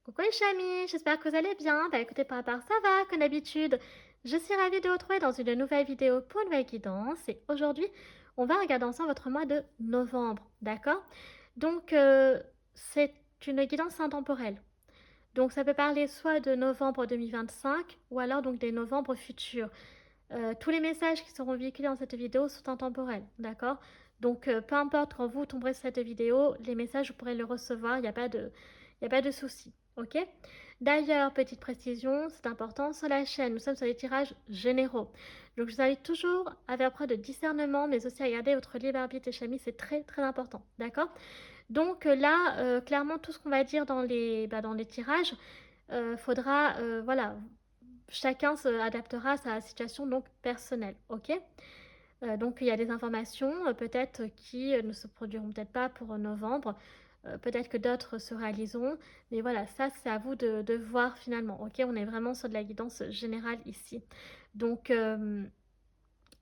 Coucou les chamis, j'espère que vous allez bien. Bah écoutez, par rapport ça va, comme d'habitude. Je suis ravie de vous retrouver dans une nouvelle vidéo pour une nouvelle guidance. Et aujourd'hui, on va regarder ensemble votre mois de novembre, d'accord? Donc, c'est une guidance intemporelle. Donc, ça peut parler soit de novembre 2025 ou alors donc des novembres futurs. Tous les messages qui seront véhiculés dans cette vidéo sont intemporels, d'accord? Donc, peu importe quand vous tomberez sur cette vidéo, les messages, vous pourrez les recevoir, il y a pas de souci, ok? D'ailleurs, petite précision, c'est important, sur la chaîne, nous sommes sur les tirages généraux. Donc, je vous invite toujours à faire preuve de discernement, mais aussi à garder votre libre arbitre et chamis, c'est très très important, d'accord? Donc là, clairement, tout ce qu'on va dire dans les tirages, faudra, voilà, chacun se adaptera à sa situation donc personnelle, ok? Donc il y a des informations, peut-être qui, ne se produiront peut-être pas pour novembre, peut-être que d'autres se réaliseront, mais voilà, ça c'est à vous de voir finalement, ok? On est vraiment sur de la guidance générale ici. Donc,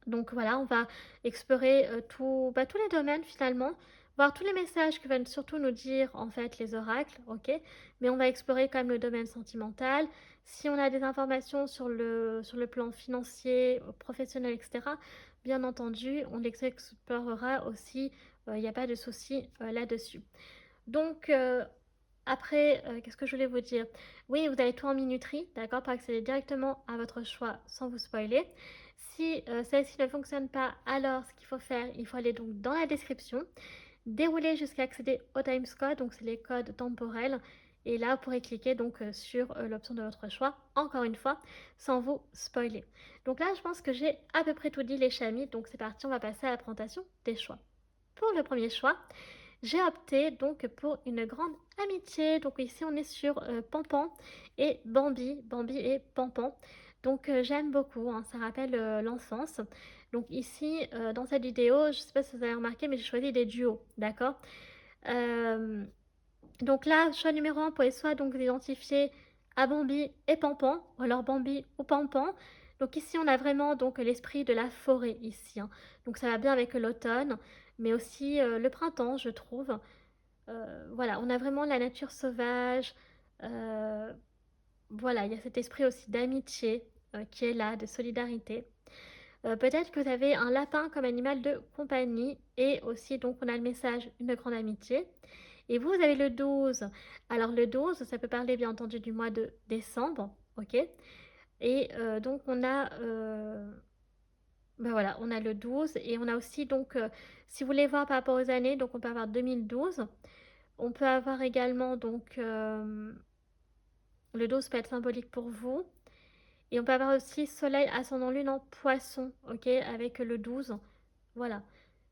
donc voilà, on va explorer, tous les domaines finalement, voir tous les messages que veulent surtout nous dire en fait les oracles, ok? Mais on va explorer quand même le domaine sentimental. Si on a des informations sur le plan financier, professionnel, et cetera, bien entendu, on les explorera aussi, il n'y a pas de souci, là-dessus. Donc, après, qu'est-ce que je voulais vous dire? Oui, vous avez tout en minuterie, d'accord, pour accéder directement à votre choix sans vous spoiler. Si celle-ci ne fonctionne pas, alors ce qu'il faut faire, il faut aller donc dans la description, dérouler jusqu'à accéder au timescode, donc c'est les codes temporels. Et là, vous pourrez cliquer donc sur l'option de votre choix, encore une fois, sans vous spoiler. Donc là, je pense que j'ai à peu près tout dit les chamis, donc c'est parti, on va passer à la présentation des choix. Pour le premier choix, j'ai opté donc pour une grande amitié. Donc ici, on est sur Pampan et Bambi. Bambi et Pampan. Donc j'aime beaucoup, hein, ça rappelle l'enfance. Donc ici, dans cette vidéo, je ne sais pas si vous avez remarqué, mais j'ai choisi des duos, d'accord? Euh, donc là, choix numéro un, vous pouvez soit donc vous identifier à Bambi et Pampan, ou alors Bambi ou Pampan. Donc ici, on a vraiment donc l'esprit de la forêt ici, hein. Donc ça va bien avec l'automne, mais aussi le printemps, je trouve. Voilà, on a vraiment la nature sauvage. euh, voilà, il y a cet esprit aussi d'amitié qui est là, de solidarité. Peut-être que vous avez un lapin comme animal de compagnie et aussi donc on a le message une grande amitié. Et vous avez le 12. Alors le 12, ça peut parler bien entendu du mois de décembre, ok? Et donc on a, ben voilà, on a le 12 et on a aussi donc, si vous voulez voir par rapport aux années, donc on peut avoir 2012. On peut avoir également donc le 12 peut être symbolique pour vous. Et on peut avoir aussi soleil ascendant lune en poisson, ok, avec le 12. Voilà.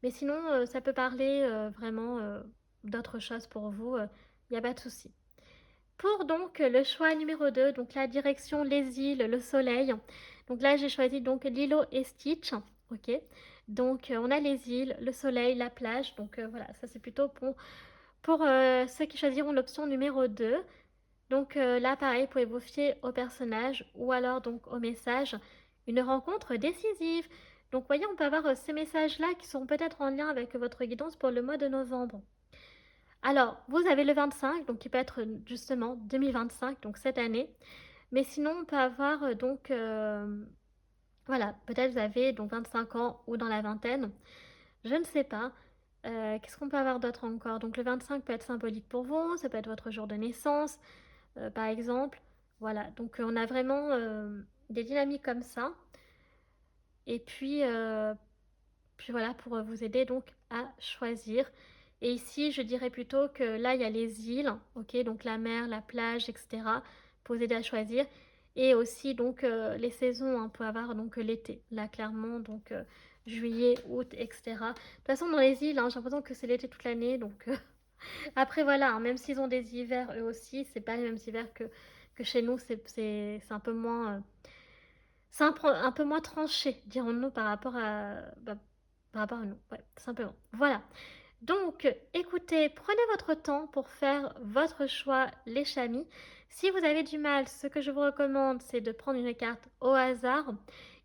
Mais sinon, ça peut parler vraiment d'autres choses pour vous, il n'y a pas de souci. Pour donc le choix numéro 2, donc la direction, les îles, le soleil. Donc là, j'ai choisi donc Lilo et Stitch, ok. Donc on a les îles, le soleil, la plage. Donc voilà, ça c'est plutôt pour ceux qui choisiront l'option numéro 2. Donc là, pareil, vous pouvez vous fier au personnage ou alors donc au message. Une rencontre décisive. Donc, voyez, on peut avoir ces messages-là qui sont peut-être en lien avec votre guidance pour le mois de novembre. Alors, vous avez le 25, donc qui peut être justement 2025, donc cette année. Mais sinon, on peut avoir donc, voilà, peut-être vous avez donc 25 ans ou dans la vingtaine. Je ne sais pas. Qu'est-ce qu'on peut avoir d'autre encore? Donc, le 25 peut être symbolique pour vous, ça peut être votre jour de naissance. Par exemple. Voilà, donc on a vraiment des dynamiques comme ça. Et puis voilà, pour vous aider donc à choisir. Et ici, je dirais plutôt que là, il y a les îles, ok, donc la mer, la plage, etc. pour vous aider à choisir. Et aussi donc les saisons, hein, on peut avoir donc l'été, là clairement, donc juillet, août, etc. De toute façon, dans les îles, hein, j'ai l'impression que c'est l'été toute l'année, donc après voilà, hein, même s'ils ont des hivers eux aussi, c'est pas les mêmes hivers que chez nous, c'est un peu moins, c'est un peu moins tranché, dirons-nous, par rapport à nous, ouais, tout simplement. Voilà. Donc, écoutez, prenez votre temps pour faire votre choix, les chamis. Si vous avez du mal, ce que je vous recommande, c'est de prendre une carte au hasard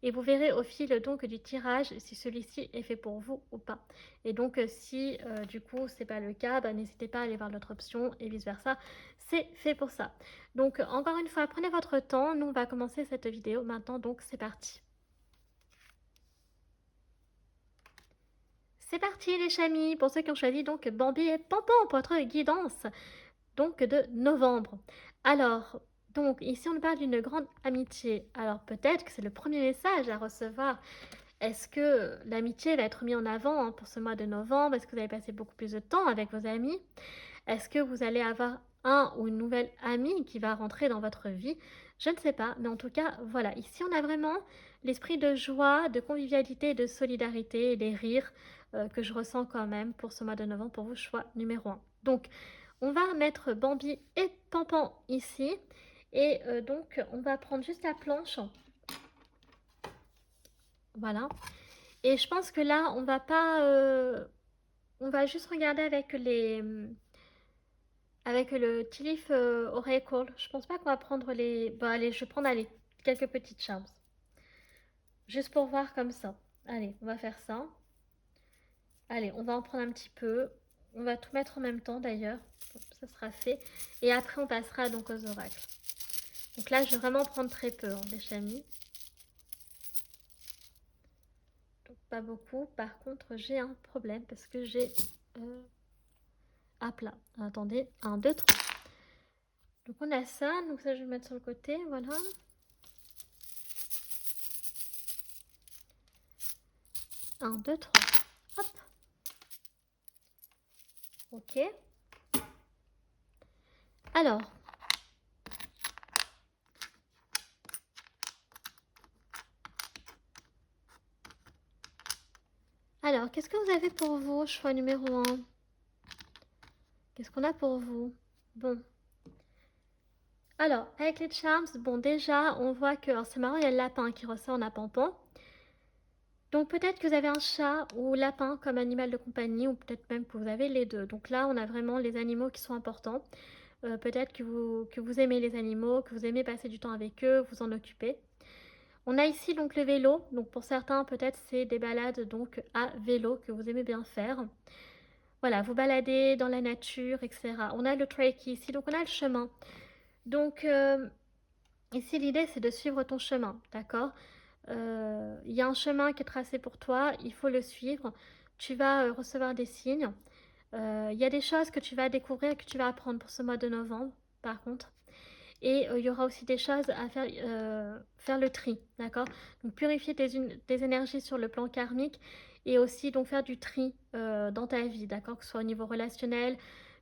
et vous verrez au fil donc du tirage si celui-ci est fait pour vous ou pas. Et donc si du coup c'est pas le cas, bah, n'hésitez pas à aller voir l'autre option et vice versa, c'est fait pour ça. Donc encore une fois, prenez votre temps, nous on va commencer cette vidéo maintenant, donc c'est parti. C'est parti les chamis, pour ceux qui ont choisi donc Bambi et Pampon pour votre guidance donc de novembre. Alors, donc ici on parle d'une grande amitié. Alors peut-être que c'est le premier message à recevoir. Est-ce que l'amitié va être mise en avant pour ce mois de novembre? Est-ce que vous allez passer beaucoup plus de temps avec vos amis? Est-ce que vous allez avoir un ou une nouvelle amie qui va rentrer dans votre vie? Je ne sais pas, mais en tout cas, voilà. Ici, on a vraiment l'esprit de joie, de convivialité, de solidarité et des rires que je ressens quand même pour ce mois de novembre, pour vous, choix numéro 1. Donc, on va mettre Bambi et Pampan ici. Et donc, on va prendre juste la planche. Voilà. Et je pense que là, on va pas... on va juste regarder avec les... Avec le Tilif Oracle. Je pense pas qu'on va prendre les... Bon, allez, je vais prendre, allez, quelques petites charms. Juste pour voir comme ça. Allez, on va faire ça. Allez, on va en prendre un petit peu. On va tout mettre en même temps d'ailleurs. Ça sera fait. Et après, on passera donc aux oracles. Donc là, je vais vraiment prendre très peu, hein, des chamis. Donc pas beaucoup. Par contre, j'ai un problème parce que j'ai... à plat. Attendez, 1, 2, 3. Donc on a ça. Donc ça, je vais mettre sur le côté. Voilà. Un, deux, trois. Hop. Ok. Alors. Alors, qu'est-ce que vous avez pour vous, choix numéro 1? Qu'est-ce qu'on a pour vous? Bon. Alors, avec les charms, bon, déjà, on voit que... c'est marrant, il y a le lapin qui ressort en Pampan. Donc, peut-être que vous avez un chat ou lapin comme animal de compagnie, ou peut-être même que vous avez les deux. Donc là, on a vraiment les animaux qui sont importants. Peut-être que vous aimez les animaux, que vous aimez passer du temps avec eux, vous en occuper. On a ici donc le vélo. Donc, pour certains, peut-être c'est des balades donc à vélo que vous aimez bien faire. Voilà, vous baladez dans la nature, etc. On a le trek ici, donc on a le chemin. Donc, ici, l'idée, c'est de suivre ton chemin, d'accord? Il y a un chemin qui est tracé pour toi, il faut le suivre. Tu vas recevoir des signes. Il y a des choses que tu vas découvrir, que tu vas apprendre pour ce mois de novembre, par contre. Et il y aura aussi des choses à faire, faire le tri, d'accord? Donc purifier tes énergies sur le plan karmique et aussi donc faire du tri dans ta vie, d'accord? Que ce soit au niveau relationnel,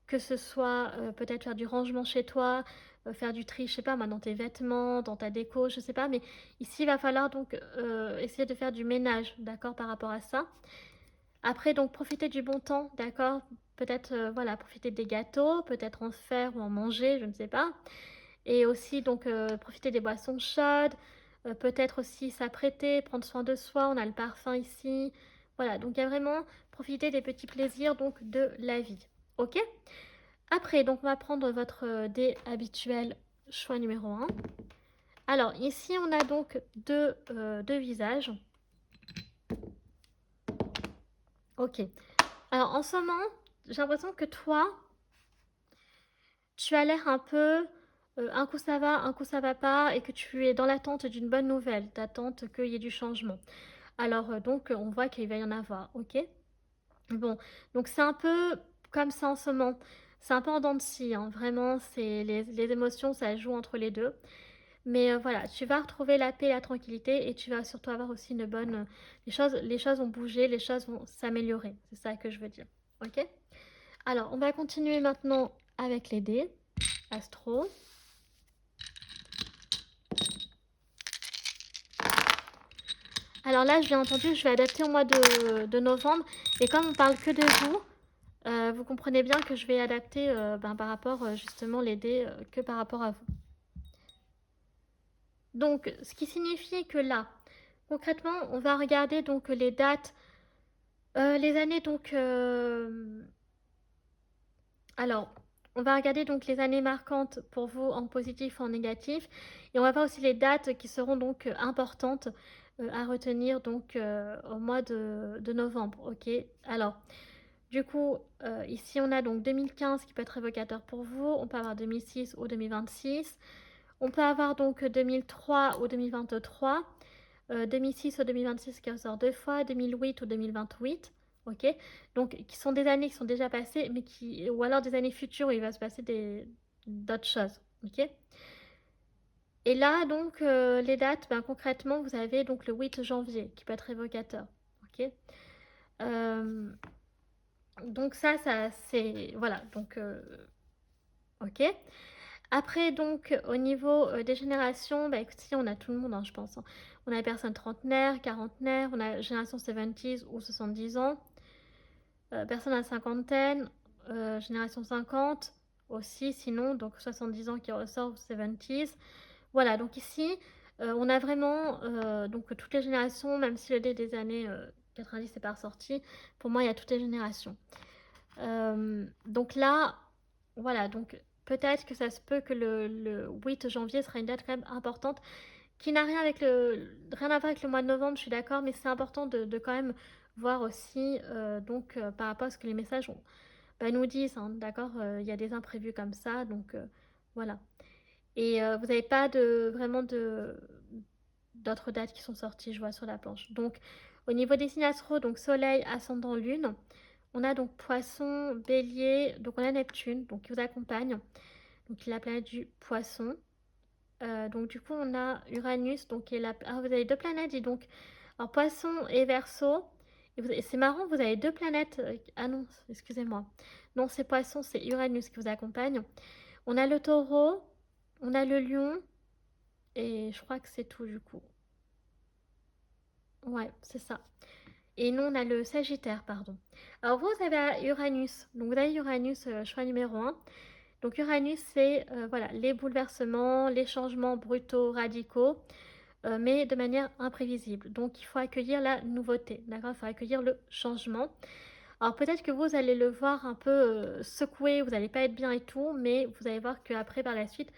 que ce soit peut-être faire du rangement chez toi, faire du tri, je sais pas moi, dans tes vêtements, dans ta déco, je sais pas, mais ici il va falloir donc essayer de faire du ménage, d'accord, par rapport à ça. Après donc profiter du bon temps, d'accord? Peut-être voilà, profiter des gâteaux, peut-être en faire ou en manger, je ne sais pas. Et aussi donc profiter des boissons chaudes, peut-être aussi s'apprêter, prendre soin de soi, on a le parfum ici. Voilà, donc il y a vraiment profiter des petits plaisirs donc de la vie. Ok? Après, donc on va prendre votre dé habituel, choix numéro 1. Alors ici on a donc deux visages. Ok. Alors en ce moment, j'ai l'impression que toi, tu as l'air un peu, un coup ça va, un coup ça va pas, et que tu es dans l'attente d'une bonne nouvelle, d'attente qu'il y ait du changement. Alors donc on voit qu'il va y en avoir, ok? Bon, donc c'est un peu comme ça en ce moment. C'est un peu en dents de scie, hein. Vraiment, c'est les émotions, ça joue entre les deux. Mais voilà, tu vas retrouver la paix, la tranquillité, et tu vas surtout avoir aussi une bonne... les choses vont bouger, les choses vont s'améliorer. C'est ça que je veux dire, ok? Alors, on va continuer maintenant avec les dés. Astro. Alors là, j'ai entendu, je vais adapter au mois de novembre. Et comme on parle que de vous, vous comprenez bien que je vais adapter par rapport justement les dés que par rapport à vous. Donc, ce qui signifie que là, concrètement, on va regarder donc les dates, les années donc... alors, on va regarder donc les années marquantes pour vous en positif ou en négatif. Et on va voir aussi les dates qui seront donc importantes à retenir donc au mois de novembre, ok? Alors, du coup, ici on a donc 2015 qui peut être évocateur pour vous, on peut avoir 2006 ou 2026, on peut avoir donc 2003 ou 2023, 2006 ou 2026 qui ressort deux fois, 2008 ou 2028, ok? Donc, qui sont des années qui sont déjà passées, mais qui, ou alors des années futures où il va se passer d'autres choses, ok? Et là, donc, les dates, ben, concrètement, vous avez donc le 8 janvier qui peut être évocateur, ok? Euh, donc ça c'est, voilà, donc, ok. Après, donc, au niveau des générations, bah, écoute, ici, on a tout le monde, hein, je pense, hein. On a les personnes trentenaires, quarantenaires, on a génération 70 ou 70 ans, personnes à cinquantaine, génération 50 aussi, sinon, donc 70 ans qui ressort, 70s. Voilà, donc ici, on a vraiment donc toutes les générations, même si le dé des années 90 n'est pas ressorti, pour moi, il y a toutes les générations. Donc là, voilà, donc peut-être que ça se peut que le 8 janvier sera une date quand même importante, qui n'a rien à voir avec le mois de novembre, je suis d'accord, mais c'est important de quand même voir aussi, donc par rapport à ce que les messages bah, nous disent, hein, d'accord, il y a des imprévus comme ça, donc voilà. Et vous n'avez pas vraiment d'autres dates qui sont sorties, je vois, sur la planche. Donc, au niveau des signes astro, donc Soleil, Ascendant, Lune, on a donc Poisson, Bélier, donc on a Neptune, donc qui vous accompagne, donc la planète du Poisson. Donc du coup, on a Uranus, donc qui est ah, vous avez deux planètes, dis donc. Alors Poisson et Verseau. Et c'est marrant, vous avez deux planètes. Ah non, excusez-moi. Non, c'est Poisson, c'est Uranus qui vous accompagne. On a le Taureau, on a le Lion, et je crois que c'est tout du coup. Ouais, c'est ça. Et nous, on a le Sagittaire, pardon. Alors vous avez Uranus. Donc vous avez Uranus, choix numéro un. Donc Uranus, c'est voilà, les bouleversements, les changements brutaux, radicaux, mais de manière imprévisible. Donc il faut accueillir la nouveauté, d'accord? Il faut accueillir le changement. Alors peut-être que vous allez le voir un peu secoué, vous n'allez pas être bien et tout, mais vous allez voir qu'après, par la suite,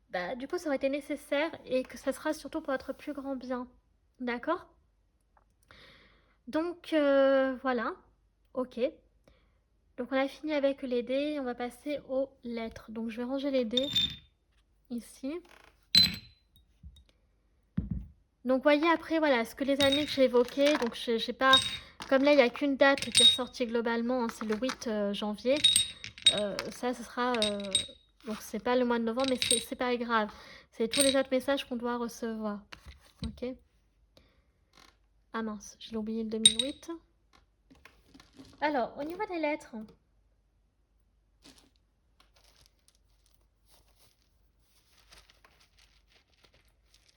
bah, du coup, ça aurait été nécessaire et que ça sera surtout pour votre plus grand bien. D'accord? Donc voilà, ok. Donc on a fini avec les dés, on va passer aux lettres. Donc je vais ranger les dés ici. Donc voyez après, voilà, ce que les années que j'ai évoquées, donc j'ai pas, comme là il n'y a qu'une date qui est ressortie globalement, hein, c'est le 8 janvier, ça ce sera, donc c'est pas le mois de novembre, mais c'est pas grave, c'est tous les autres messages qu'on doit recevoir, ok. Ah mince, j'ai oublié le 2008. Alors, au niveau des lettres,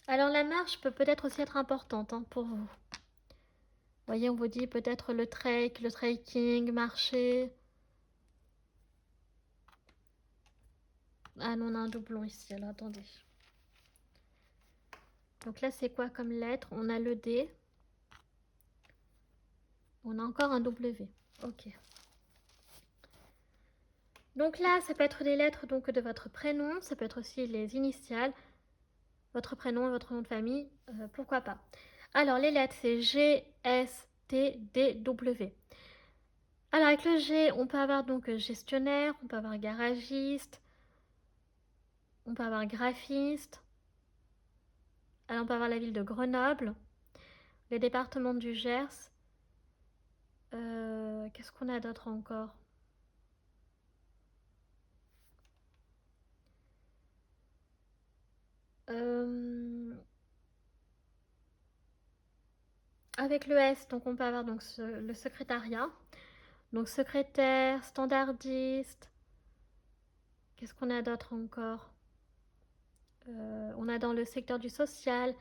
alors la marche peut peut-être aussi être importante, hein, pour vous. Vous voyez, on vous dit peut-être le trek, le trekking, marcher. Ah non, on a un doublon ici, alors attendez. Donc là, c'est quoi comme lettre? On a le D. On a encore un W. Ok. Donc là, ça peut être les lettres donc, de votre prénom. Ça peut être aussi les initiales. Votre prénom et votre nom de famille. Pourquoi pas. Alors, les lettres, c'est G, S, T, D, W. Alors, avec le G, on peut avoir donc gestionnaire. On peut avoir garagiste. On peut avoir graphiste. Alors, on peut avoir la ville de Grenoble. Le département du Gers. Qu'est-ce qu'on a d'autre encore? Avec le S, donc on peut avoir donc le secrétariat. Donc secrétaire, standardiste. Qu'est-ce qu'on a d'autre encore? On a dans le secteur du social.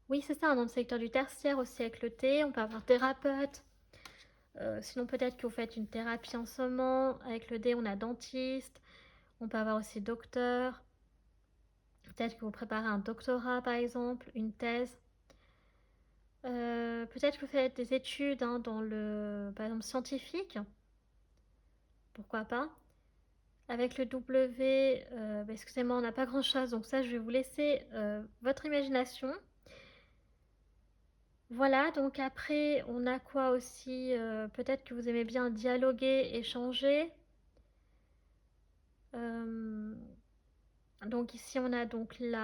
Oui, c'est ça, dans le secteur du tertiaire aussi avec le T. On peut avoir thérapeute. Sinon, peut-être que vous faites une thérapie en ce moment. Avec le D, on a dentiste. On peut avoir aussi docteur. Peut-être que vous préparez un doctorat, par exemple, une thèse. Peut-être que vous faites des études, hein, dans le, par exemple, scientifique. Pourquoi pas? Avec le W, bah, excusez-moi, on n'a pas grand-chose, donc ça, je vais vous laisser votre imagination. Voilà, donc après, on a quoi aussi? Peut-être que vous aimez bien dialoguer, échanger. Euh, donc ici, on a donc on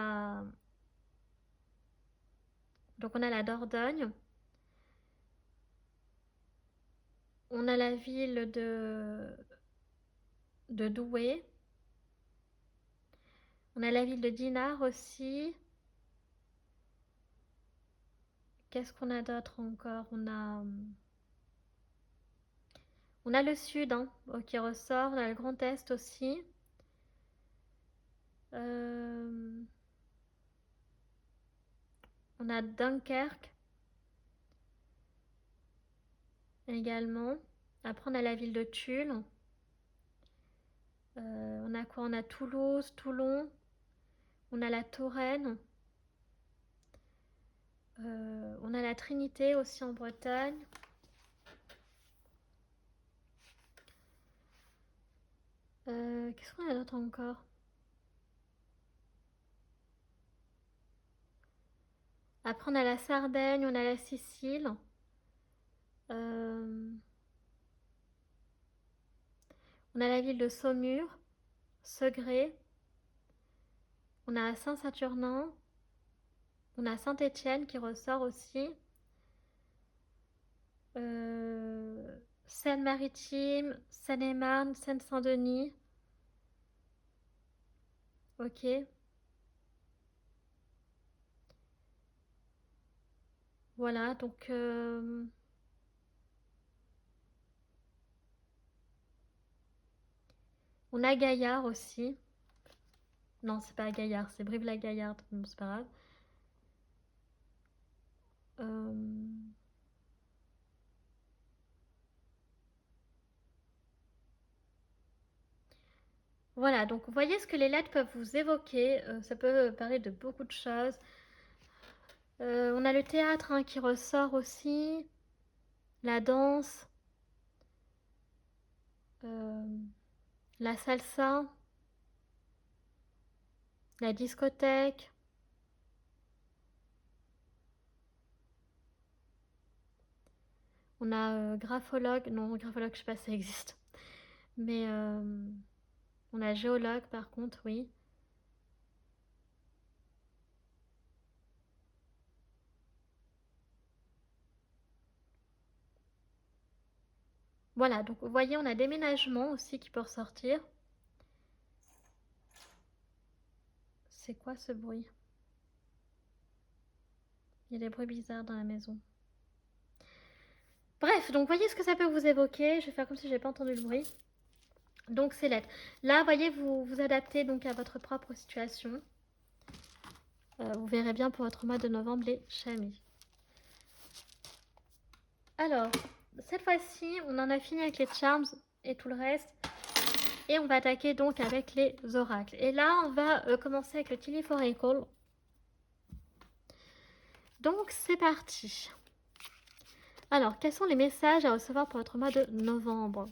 a la Dordogne. On a la ville de Douai. On a la ville de Dinard aussi. Qu'est-ce qu'on a d'autre encore? On a le sud hein, qui ressort. On a le Grand Est aussi. Euh, on a Dunkerque également. Après, on a la ville de Tulle. On a quoi? On a Toulouse, Toulon. On a la Touraine. On a la Trinité aussi en Bretagne. Qu'est-ce qu'on a d'autre encore? Après, on a la Sardaigne, on a la Sicile. Euh, on a la ville de Saumur, Segré. On a Saint-Saturnin. On a Saint-Étienne qui ressort aussi. Seine-Maritime, Seine-et-Marne, Seine-Saint-Denis. Ok. Voilà, donc on a Gaillard aussi. Non, c'est pas Gaillard, c'est Brive-la-Gaillarde. Bon, c'est pas grave. Euh, Voilà, donc vous voyez ce que les lettres peuvent vous évoquer. Ça peut parler de beaucoup de choses. On a le théâtre hein, qui ressort aussi, la danse, euh, la salsa, la discothèque. On a graphologue, non, graphologue, je sais pas si ça existe. Mais on a géologue par contre, oui. Voilà, donc vous voyez, on a déménagement aussi qui peut ressortir. C'est quoi ce bruit? Il y a des bruits bizarres dans la maison. Bref, donc voyez ce que ça peut vous évoquer. Je vais faire comme si je n'avais pas entendu le bruit. Donc ces lettres. Là, voyez, vous vous adaptez donc à votre propre situation. Vous verrez bien pour votre mois de novembre les chamis. Alors, cette fois-ci, on en a fini avec les charms et tout le reste. Et on va attaquer donc avec les oracles. Et là, on va commencer avec le Telephorical. Donc, c'est parti. Alors, quels sont les messages à recevoir pour votre mois de novembre?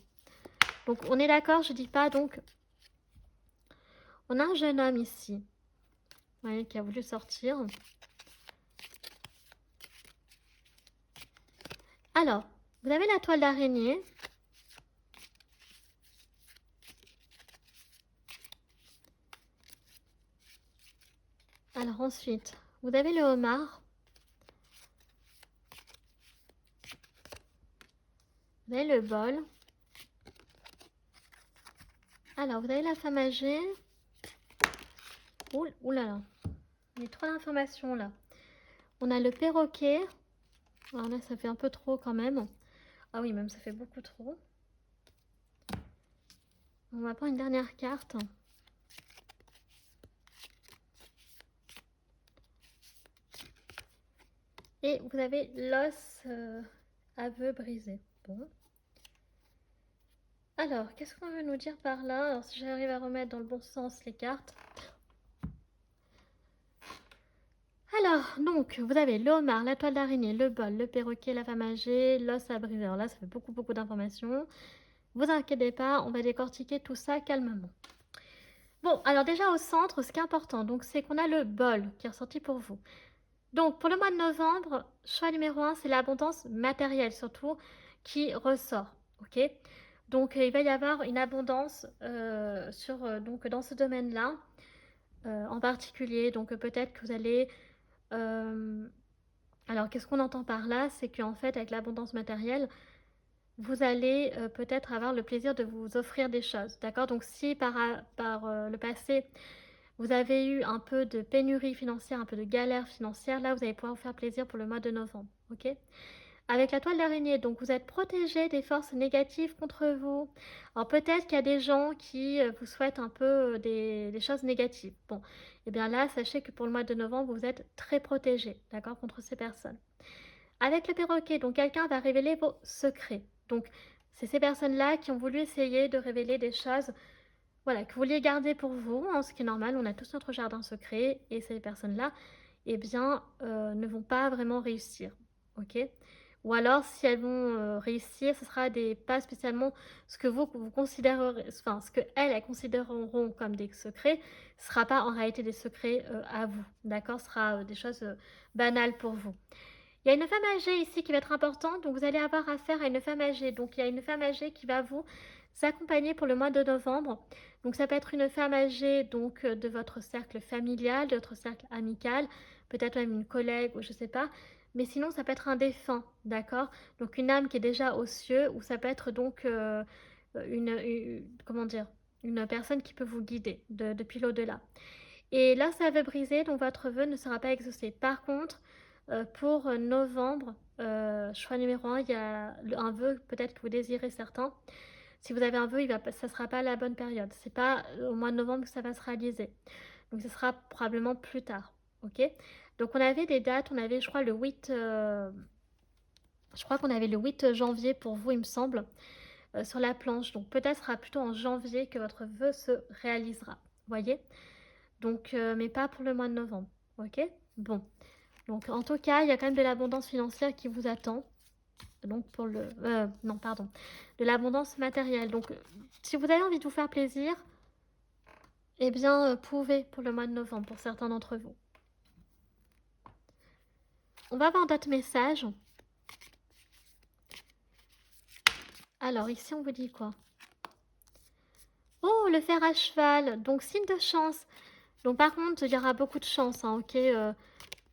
Donc, on est d'accord, je dis pas, donc... On a un jeune homme ici. Vous voyez, qui a voulu sortir. Alors, vous avez la toile d'araignée. Alors ensuite, vous avez le homard. Vous avez le bol. Alors, vous avez la femme âgée. Ouh là là. Il y a trop d'informations là. On a le perroquet. Alors là, ça fait un peu trop quand même. Ah oui, même ça fait beaucoup trop. On va prendre une dernière carte. Et vous avez l'os aveu brisé. Bon. Alors, qu'est-ce qu'on veut nous dire par là? Alors, si j'arrive à remettre dans le bon sens les cartes. Alors, donc, vous avez le homard, la toile d'araignée, le bol, le perroquet, la femme âgée, l'os à briser. Alors là, ça fait beaucoup d'informations. Vous inquiétez pas, on va décortiquer tout ça calmement. Bon, alors déjà au centre, ce qui est important, donc c'est qu'on a le bol qui est ressorti pour vous. Donc, pour le mois de novembre, choix numéro un, c'est l'abondance matérielle surtout qui ressort. Ok? Donc, il va y avoir une abondance donc, dans ce domaine-là en particulier. Donc, peut-être que vous allez... alors, qu'est-ce qu'on entend par là? C'est qu'en fait, avec l'abondance matérielle, vous allez peut-être avoir le plaisir de vous offrir des choses. D'accord? Donc, si par le passé, vous avez eu un peu de pénurie financière, un peu de galère financière, là, vous allez pouvoir vous faire plaisir pour le mois de novembre. Ok? Avec la toile d'araignée, donc vous êtes protégé des forces négatives contre vous. Alors peut-être qu'il y a des gens qui vous souhaitent un peu des choses négatives. Bon, et bien là, sachez que pour le mois de novembre, vous êtes très protégé, d'accord, contre ces personnes. Avec le perroquet, donc quelqu'un va révéler vos secrets. Donc c'est ces personnes-là qui ont voulu essayer de révéler des choses, voilà, que vous vouliez garder pour vous, hein, ce qui est normal, on a tous notre jardin secret, et ces personnes-là, eh bien, ne vont pas vraiment réussir, ok? Ou alors, si elles vont réussir, ce sera pas spécialement ce que vous considérerez, enfin, ce que elles considéreront comme des secrets, ce ne sera pas en réalité des secrets à vous, d'accord? Ce sera des choses banales pour vous. Il y a une femme âgée ici qui va être importante, donc vous allez avoir affaire à une femme âgée. Donc il y a une femme âgée qui va vous accompagner pour le mois de novembre. Donc ça peut être une femme âgée donc de votre cercle familial, de votre cercle amical, peut-être même une collègue ou je sais pas. Mais sinon ça peut être un défunt, d'accord? Donc une âme qui est déjà aux cieux, ou ça peut être donc comment dire, une personne qui peut vous guider depuis l'au-delà. Et là, ça veut briser, donc votre vœu ne sera pas exaucé. Par contre, pour novembre, choix numéro un, il y a un vœu peut-être que vous désirez certain. Si vous avez un vœu, ça ne sera pas la bonne période. C'est pas au mois de novembre que ça va se réaliser. Donc ce sera probablement plus tard. Ok? Donc on avait des dates, on avait je crois le 8... je crois qu'on avait le 8 janvier pour vous, il me semble, sur la planche. Donc peut-être sera plutôt en janvier que votre vœu se réalisera. Vous voyez? Donc, mais pas pour le mois de novembre. Ok? Bon. Donc, en tout cas, il y a quand même de l'abondance financière qui vous attend. Donc, pour le... non, pardon. De l'abondance matérielle. Donc, si vous avez envie de vous faire plaisir, eh bien, pouvez pour le mois de novembre, pour certains d'entre vous. On va voir d'autres messages. Alors, ici, on vous dit quoi? Oh, le fer à cheval. Donc, signe de chance. Donc, par contre, il y aura beaucoup de chance, hein, ok,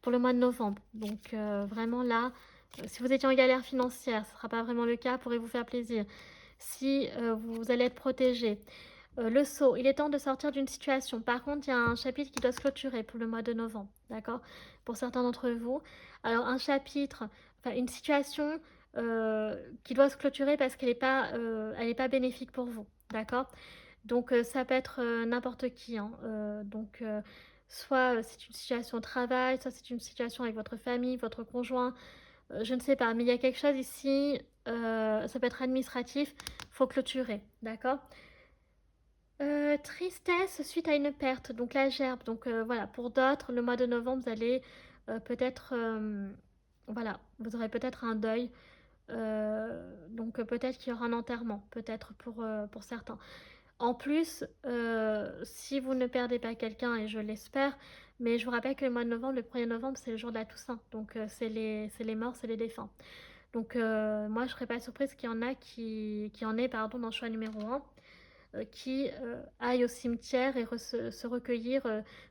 pour le mois de novembre. Donc, vraiment là, si vous étiez en galère financière, ce ne sera pas vraiment le cas, pourrez vous faire plaisir. Si vous allez être protégé. Le saut, il est temps de sortir d'une situation. Par contre, il y a un chapitre qui doit se clôturer pour le mois de novembre, d'accord? Pour certains d'entre vous. Alors, un chapitre, enfin, une situation qui doit se clôturer parce qu'elle n'est pas bénéfique pour vous, d'accord? Donc, ça peut être n'importe qui, hein. Donc, soit c'est une situation au travail, soit c'est une situation avec votre famille, votre conjoint, je ne sais pas, mais il y a quelque chose ici, ça peut être administratif, faut clôturer, d'accord? Tristesse suite à une perte, donc la gerbe. Donc voilà, pour d'autres, le mois de novembre, vous allez peut-être, voilà, vous aurez peut-être un deuil. Donc peut-être qu'il y aura un enterrement, peut-être pour certains. En plus, si vous ne perdez pas quelqu'un, et je l'espère, mais je vous rappelle que le mois de novembre, le 1er novembre, c'est le jour de la Toussaint. Donc c'est les morts, c'est les défunts. Donc moi, je ne serais pas surprise qu'il y en a qui en ait, pardon, dans le choix numéro un, qui aille au cimetière et se recueillir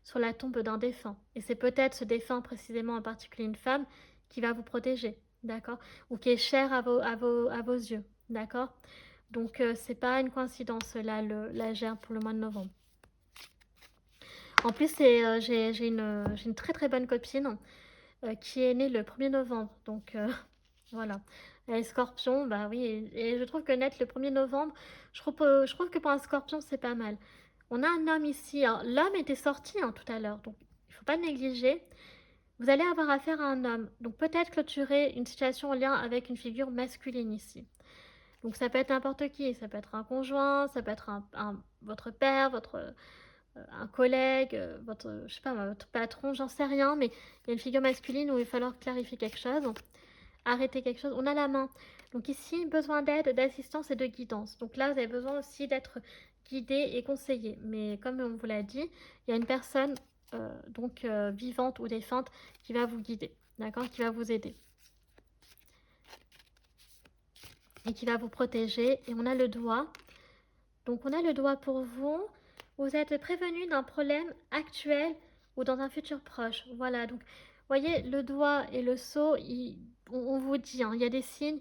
sur la tombe d'un défunt. Et c'est peut-être ce défunt, précisément en particulier une femme, qui va vous protéger, d'accord? Ou qui est chère à vos yeux, d'accord? Donc c'est pas une coïncidence là, la gerbe pour le mois de novembre. En plus, j'ai une très très bonne copine qui est née le 1er novembre. Donc voilà. Et scorpion, bah oui, et je trouve que naître le 1er novembre, je trouve que pour un scorpion, c'est pas mal. On a un homme ici. L'homme était sorti hein, tout à l'heure, donc il ne faut pas le négliger. Vous allez avoir affaire à un homme. Donc peut-être clôturer une situation en lien avec une figure masculine ici. Donc ça peut être n'importe qui, ça peut être un conjoint, ça peut être votre père, un collègue, je sais pas, votre patron, j'en sais rien, mais il y a une figure masculine où il va falloir clarifier quelque chose, arrêter quelque chose. On a la main. Donc ici, besoin d'aide, d'assistance et de guidance. Donc là, vous avez besoin aussi d'être guidé et conseillé. Mais comme on vous l'a dit, il y a une personne vivante ou défunte qui va vous guider, d'accord, qui va vous aider et qui va vous protéger. Et on a le doigt. Donc on a le doigt pour vous. Vous êtes prévenu d'un problème actuel ou dans un futur proche. Voilà, donc voyez, le doigt et le sceau, on vous dit, hein, il y a des signes,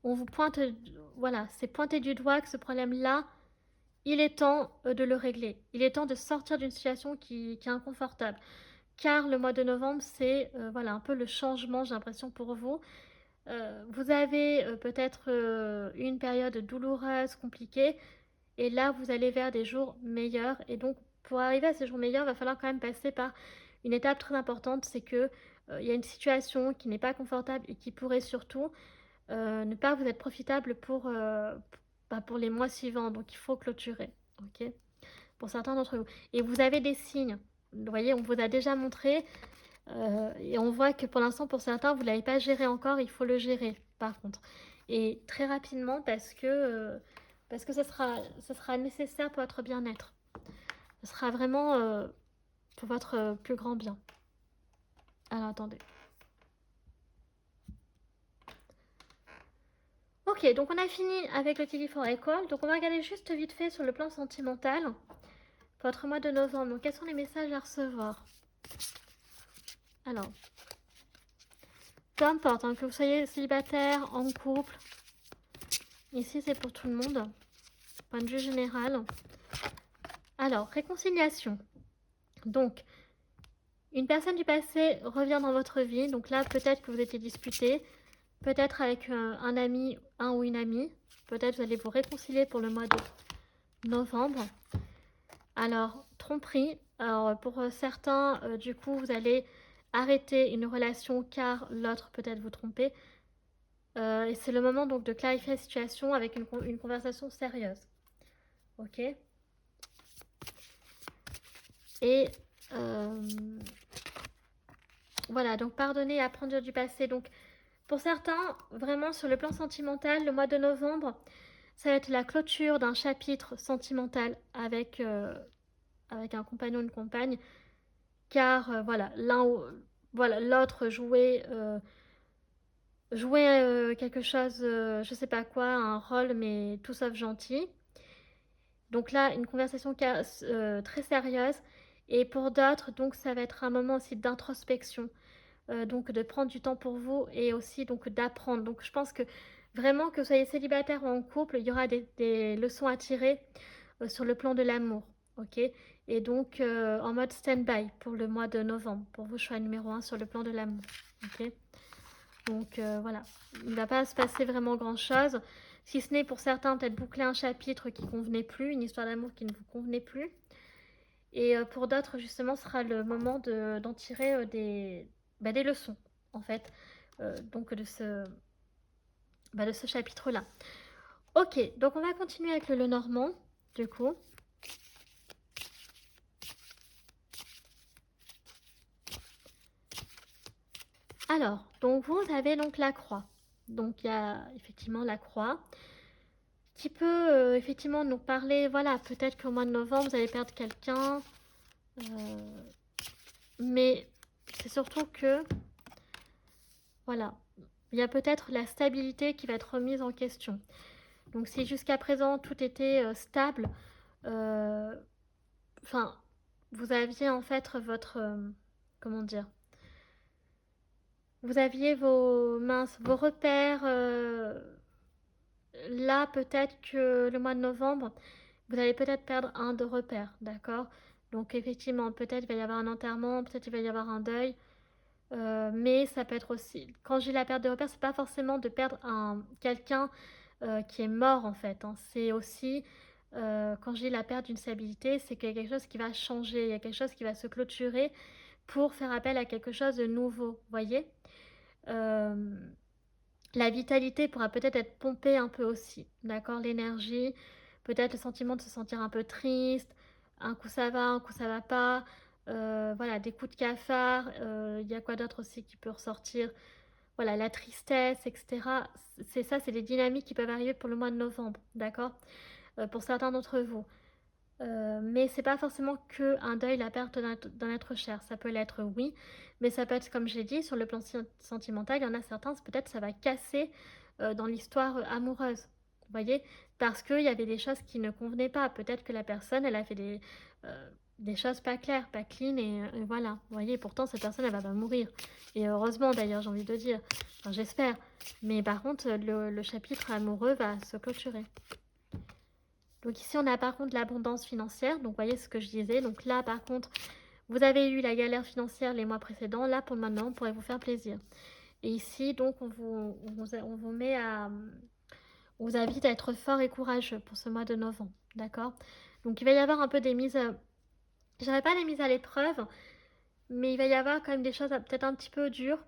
on vous pointe, voilà, c'est pointé du doigt que ce problème-là, il est temps de le régler. Il est temps de sortir d'une situation qui est inconfortable. Car le mois de novembre, c'est voilà, un peu le changement, j'ai l'impression, pour vous. Vous avez peut-être une période douloureuse, compliquée, et là, vous allez vers des jours meilleurs. Et donc, pour arriver à ces jours meilleurs, il va falloir quand même passer par une étape très importante, c'est que il y a une situation qui n'est pas confortable et qui pourrait surtout ne pas vous être profitable pour les mois suivants. Donc, il faut clôturer, ok? Pour certains d'entre vous. Et vous avez des signes. Vous voyez, on vous a déjà montré et on voit que pour l'instant, pour certains, vous ne l'avez pas géré encore, il faut le gérer, par contre. Et très rapidement, parce que ça sera nécessaire pour votre bien-être. Ce sera vraiment pour votre plus grand bien. Alors, attendez. Ok, donc on a fini avec le TV for Equal. Donc on va regarder juste vite fait sur le plan sentimental. Pour votre mois de novembre, donc quels sont les messages à recevoir? Alors, peu importe, hein, que vous soyez célibataire, en couple, ici c'est pour tout le monde, point de vue général. Alors, réconciliation. Donc, une personne du passé revient dans votre vie, donc là peut-être que vous étiez disputé, peut-être avec un ami, un ou une amie, peut-être vous allez vous réconcilier pour le mois de novembre. Alors, tromperie, alors pour certains, du coup, vous allez arrêter une relation car l'autre peut-être vous tromper. Et c'est le moment donc de clarifier la situation avec une conversation sérieuse. Ok? Et voilà, donc pardonner et apprendre du passé. Donc pour certains, vraiment sur le plan sentimental, le mois de novembre, ça va être la clôture d'un chapitre sentimental avec un compagnon ou une compagne. Car voilà, voilà, l'autre jouait quelque chose, je sais pas quoi, un rôle, mais tout sauf gentil. Donc là, une conversation très sérieuse. Et pour d'autres, donc ça va être un moment aussi d'introspection, donc de prendre du temps pour vous et aussi donc d'apprendre. Donc je pense que vraiment que vous soyez célibataire ou en couple, il y aura des leçons à tirer sur le plan de l'amour, ok? Et donc en mode stand-by pour le mois de novembre, pour vos choix numéro 1 sur le plan de l'amour, ok? Donc voilà, il ne va pas se passer vraiment grand-chose, si ce n'est pour certains peut-être boucler un chapitre qui ne convenait plus, une histoire d'amour qui ne vous convenait plus. Et pour d'autres, justement, ce sera le moment d'en tirer des leçons, en fait, donc de ce chapitre-là. Ok, donc on va continuer avec le Lenormand, du coup. Alors, donc vous avez donc la croix. Donc il y a effectivement la croix qui peut effectivement nous parler, voilà, peut-être qu'au mois de novembre, vous allez perdre quelqu'un. Mais c'est surtout que, voilà, il y a peut-être la stabilité qui va être remise en question. Donc si jusqu'à présent tout était stable, enfin, vous aviez en fait votre, comment dire, vous aviez vos repères. Là, peut-être que le mois de novembre, vous allez peut-être perdre un de repères, d'accord? Donc effectivement, peut-être il va y avoir un enterrement, peut-être il va y avoir un deuil. Mais ça peut être aussi, quand j'ai la perte de repères, c'est pas forcément de perdre quelqu'un qui est mort en fait, hein. C'est aussi quand j'ai la perte d'une stabilité, c'est qu'il y a quelque chose qui va changer, il y a quelque chose qui va se clôturer pour faire appel à quelque chose de nouveau, voyez. Euh, la vitalité pourra peut-être être pompée un peu aussi, d'accord, l'énergie, peut-être le sentiment de se sentir un peu triste, un coup ça va, un coup ça va pas, voilà, des coups de cafard, il y a quoi d'autre aussi qui peut ressortir, voilà, la tristesse, etc. C'est ça, c'est des dynamiques qui peuvent arriver pour le mois de novembre, d'accord, pour certains d'entre vous. Mais c'est pas forcément que un deuil, la perte d'un être cher. Ça peut l'être, oui, mais ça peut être, comme j'ai dit, sur le plan sentimental, il y en a certains, peut-être ça va casser dans l'histoire amoureuse. Vous voyez? Parce qu'il y avait des choses qui ne convenaient pas. Peut-être que la personne, elle a fait des choses pas claires, pas clean, et voilà. Vous voyez, pourtant, cette personne, elle va pas mourir. Et heureusement, d'ailleurs, j'ai envie de dire. Enfin, j'espère. Mais par contre, le chapitre amoureux va se clôturer. Donc ici, on a par contre l'abondance financière. Donc, vous voyez ce que je disais. Donc là, par contre, vous avez eu la galère financière les mois précédents. Là, pour maintenant, on pourrait vous faire plaisir. Et ici, donc, on vous met à... On vous invite à être fort et courageux pour ce mois de novembre. D'accord? Donc, il va y avoir un peu des mises... Je dirais pas des mises à l'épreuve, mais il va y avoir quand même des choses peut-être un petit peu dures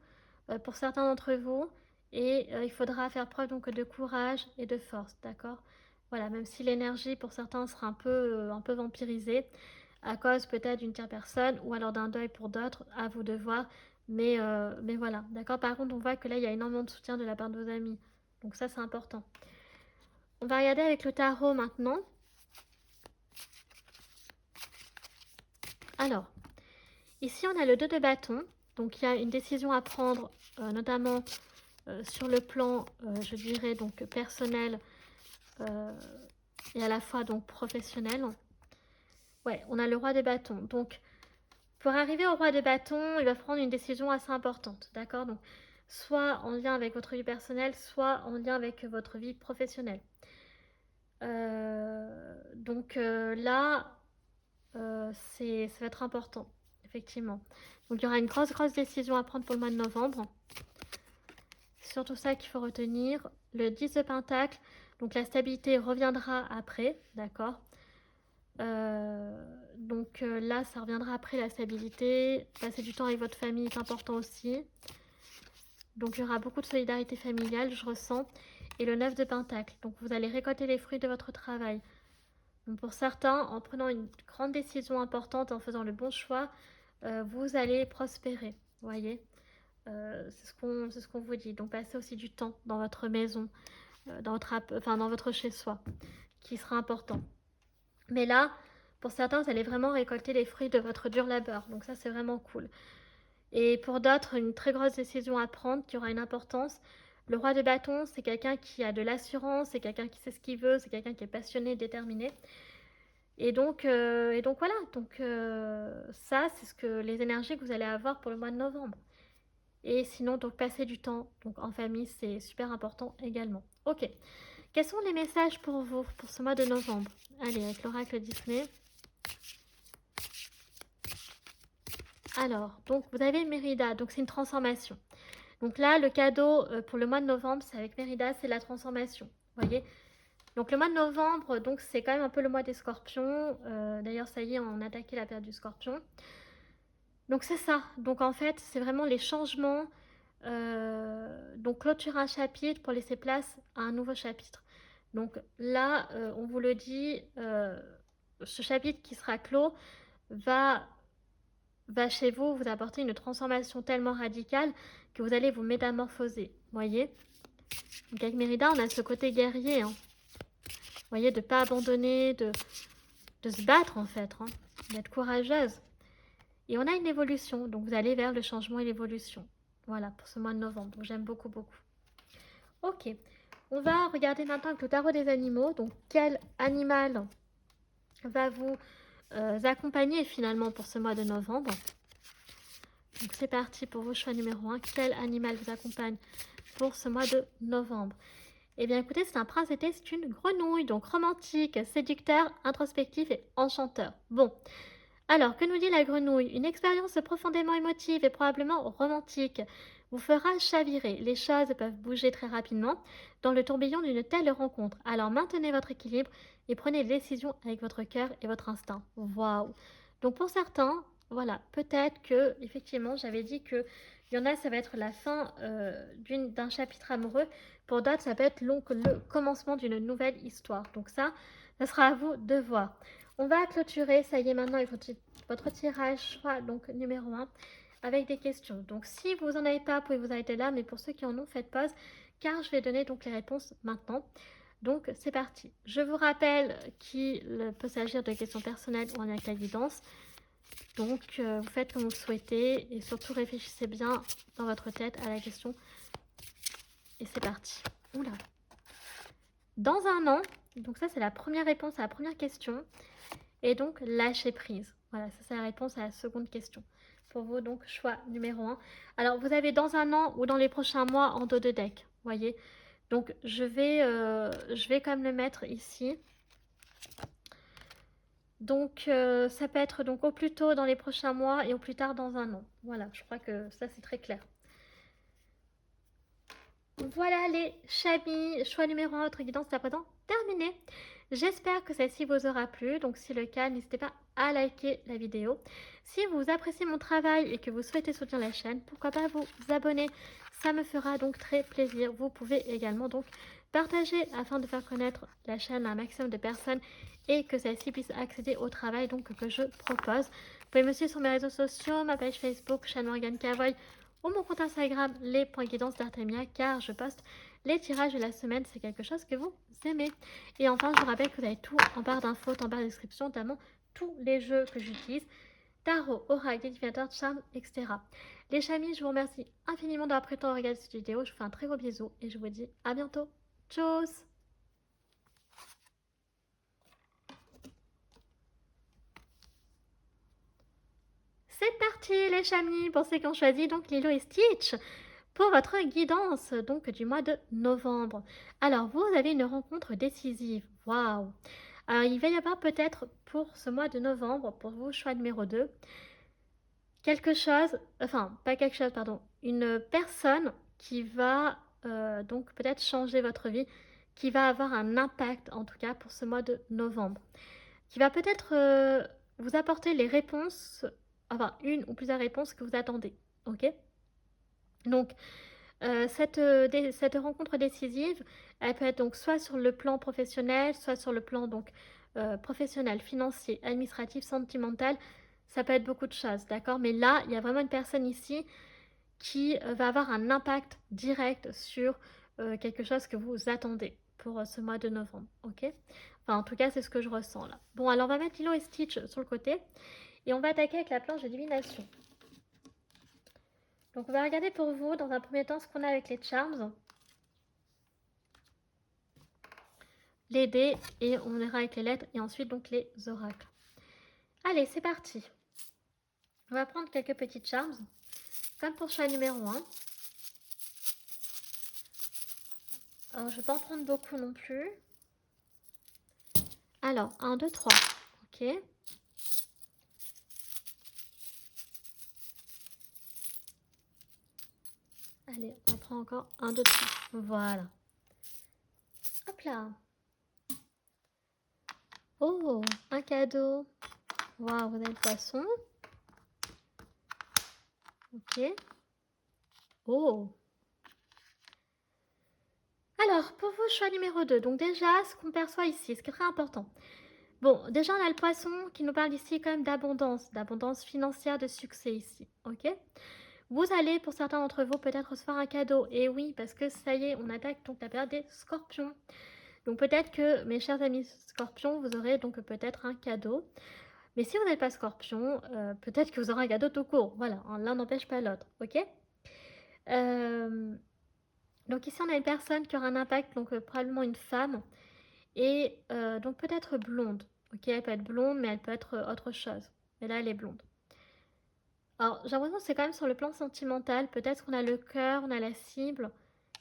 pour certains d'entre vous. Et il faudra faire preuve donc de courage et de force. D'accord? Voilà, même si l'énergie pour certains sera un peu vampirisée, à cause peut-être d'une tierce personne ou alors d'un deuil pour d'autres, à vous de voir. Mais voilà, d'accord. Par contre, on voit que là, il y a énormément de soutien de la part de vos amis. Donc ça, c'est important. On va regarder avec le tarot maintenant. Alors, ici, on a le 2 de bâton. Donc, il y a une décision à prendre, notamment sur le plan, je dirais, donc personnel et à la fois donc professionnel. Ouais, on a le roi de bâton. Donc, pour arriver au roi de bâton, il va prendre une décision assez importante, d'accord? Donc, soit en lien avec votre vie personnelle, soit en lien avec votre vie professionnelle. Là, ça va être important, effectivement. Donc, il y aura une grosse décision à prendre pour le mois de novembre. C'est surtout ça qu'il faut retenir. Le 10 de Pentacle, donc la stabilité reviendra après, d'accord? Là, ça reviendra après la stabilité. Passer du temps avec votre famille est important aussi. Donc, il y aura beaucoup de solidarité familiale, je ressens. Et le 9 de Pentacle. Donc, vous allez récolter les fruits de votre travail. Donc, pour certains, en prenant une grande décision importante, en faisant le bon choix, vous allez prospérer. Vous voyez, c'est ce qu'on vous dit. Donc, passez aussi du temps dans votre maison, dans votre chez-soi, qui sera important. Mais là, pour certains, vous allez vraiment récolter les fruits de votre dur labeur. Donc ça, c'est vraiment cool. Et pour d'autres, une très grosse décision à prendre qui aura une importance. Le roi de bâton, c'est quelqu'un qui a de l'assurance, c'est quelqu'un qui sait ce qu'il veut, c'est quelqu'un qui est passionné, déterminé. Et donc voilà. Ça, c'est ce que les énergies que vous allez avoir pour le mois de novembre. Et sinon, donc passer du temps donc en famille, c'est super important également. Ok. Quels sont les messages pour vous pour ce mois de novembre? Allez, avec l'oracle Disney. Alors, donc vous avez Mérida, donc c'est une transformation. Donc là, le cadeau pour le mois de novembre, c'est avec Mérida, c'est la transformation. Vous voyez? Donc le mois de novembre, donc c'est quand même un peu le mois des scorpions. D'ailleurs, ça y est, on a attaqué la période du scorpion. Donc c'est ça. Donc en fait, c'est vraiment les changements. Donc clôturer un chapitre pour laisser place à un nouveau chapitre. Donc là, on vous le dit, ce chapitre qui sera clos va chez vous vous apporter une transformation tellement radicale que vous allez vous métamorphoser. Voyez? Donc avec Mérida, on a ce côté guerrier. Hein. Voyez, de ne pas abandonner, de se battre en fait, hein, d'être courageuse. Et on a une évolution, donc vous allez vers le changement et l'évolution. Voilà, pour ce mois de novembre. Donc j'aime beaucoup. Ok, on va regarder maintenant avec le tarot des animaux. Donc quel animal va vous accompagner finalement pour ce mois de novembre? Donc c'est parti pour vos choix numéro 1. Quel animal vous accompagne pour ce mois de novembre? Eh bien écoutez, c'est un prince d'été, c'est une grenouille, donc romantique, séducteur, introspectif et enchanteur. Bon, alors que nous dit la grenouille? Une expérience profondément émotive et probablement romantique vous fera chavirer. Les choses peuvent bouger très rapidement dans le tourbillon d'une telle rencontre. Alors maintenez votre équilibre et prenez des décisions avec votre cœur et votre instinct. Waouh! Donc pour certains, voilà, peut-être que, effectivement, j'avais dit que il y en a, ça va être la fin d'un chapitre amoureux. Pour d'autres, ça peut être le commencement d'une nouvelle histoire. Donc ça sera à vous de voir. On va clôturer, ça y est, maintenant avec votre tirage, choix, donc numéro 1, avec des questions. Donc si vous n'en avez pas, vous pouvez vous arrêter là, mais pour ceux qui en ont, faites pause, car je vais donner donc les réponses maintenant. Donc, c'est parti. Je vous rappelle qu'il peut s'agir de questions personnelles ou en lien avec la guidance. Donc, vous faites comme vous le souhaitez et surtout réfléchissez bien dans votre tête à la question. Et c'est parti. Oula. Dans un an, donc ça c'est la première réponse à la première question. Et donc, lâcher prise. Voilà, ça c'est la réponse à la seconde question. Pour vous, donc, choix numéro 1. Alors, vous avez dans un an ou dans les prochains mois en dos de deck. Voyez. Donc, je vais quand même le mettre ici. Donc, ça peut être donc au plus tôt dans les prochains mois et au plus tard dans un an. Voilà, je crois que ça c'est très clair. Voilà les chamis, choix numéro 1, votre guidance est à présent terminée. J'espère que celle-ci vous aura plu, donc si le cas, n'hésitez pas à liker la vidéo. Si vous appréciez mon travail et que vous souhaitez soutenir la chaîne, pourquoi pas vous abonner, ça me fera donc très plaisir. Vous pouvez également donc partager afin de faire connaître la chaîne à un maximum de personnes et que celle-ci puisse accéder au travail donc que je propose. Vous pouvez me suivre sur mes réseaux sociaux, ma page Facebook, chaîne Morgane Cavoy, ou mon compte Instagram, les points guidance d'Artemia, car je poste les tirages de la semaine, c'est quelque chose que vous aimez. Et enfin, je vous rappelle que vous avez tout en barre d'infos, en barre de description, notamment tous les jeux que j'utilise, tarot, oracle, divinateur, charme, etc. Les chamis, je vous remercie infiniment d'avoir pris le temps de regarder cette vidéo, je vous fais un très gros bisou et je vous dis à bientôt. Tchuss! C'est parti les chamis pour ceux qui ont choisi donc Lilo et Stitch pour votre guidance donc du mois de novembre. Alors vous avez une rencontre décisive, waouh. Alors il va y avoir peut-être pour ce mois de novembre, pour vous choix numéro 2, quelque chose, enfin pas quelque chose pardon, une personne qui va donc peut-être changer votre vie, qui va avoir un impact en tout cas pour ce mois de novembre, qui va peut-être vous apporter les réponses, enfin une ou plusieurs réponses que vous attendez, ok. Donc cette rencontre décisive, elle peut être donc soit sur le plan professionnel, soit sur le plan donc professionnel, financier, administratif, sentimental. Ça peut être beaucoup de choses, d'accord. Mais là, il y a vraiment une personne ici qui va avoir un impact direct sur quelque chose que vous attendez pour ce mois de novembre, ok. Enfin, en tout cas, c'est ce que je ressens là. Bon, alors on va mettre Lilo et Stitch sur le côté et on va attaquer avec la planche de divination. Donc on va regarder pour vous dans un premier temps ce qu'on a avec les charms, les dés et on verra avec les lettres et ensuite donc les oracles. Allez, c'est parti. On va prendre quelques petites charms, comme pour choix numéro 1. Alors je ne vais pas en prendre beaucoup non plus. Alors, 1, 2, 3. Ok. Allez, on prend encore 1, 2, 3. Voilà. Hop là. Oh, un cadeau. Waouh, vous avez le poisson. Ok. Oh. Alors, pour vous, choix numéro 2. Donc déjà, ce qu'on perçoit ici, ce qui est très important. Bon, déjà, on a le poisson qui nous parle ici quand même d'abondance financière, de succès ici. Ok. Vous allez, pour certains d'entre vous, peut-être recevoir un cadeau. Et oui, parce que ça y est, on attaque donc la période des scorpions. Donc peut-être que, mes chers amis scorpions, vous aurez donc peut-être un cadeau. Mais si vous n'êtes pas scorpion, peut-être que vous aurez un cadeau tout court. Voilà, hein, l'un n'empêche pas l'autre, ok. Donc ici, on a une personne qui aura un impact, donc probablement une femme. Et donc peut-être blonde. Ok, elle peut être blonde, mais elle peut être autre chose. Mais là, elle est blonde. Alors, j'ai l'impression que c'est quand même sur le plan sentimental. Peut-être qu'on a le cœur, on a la cible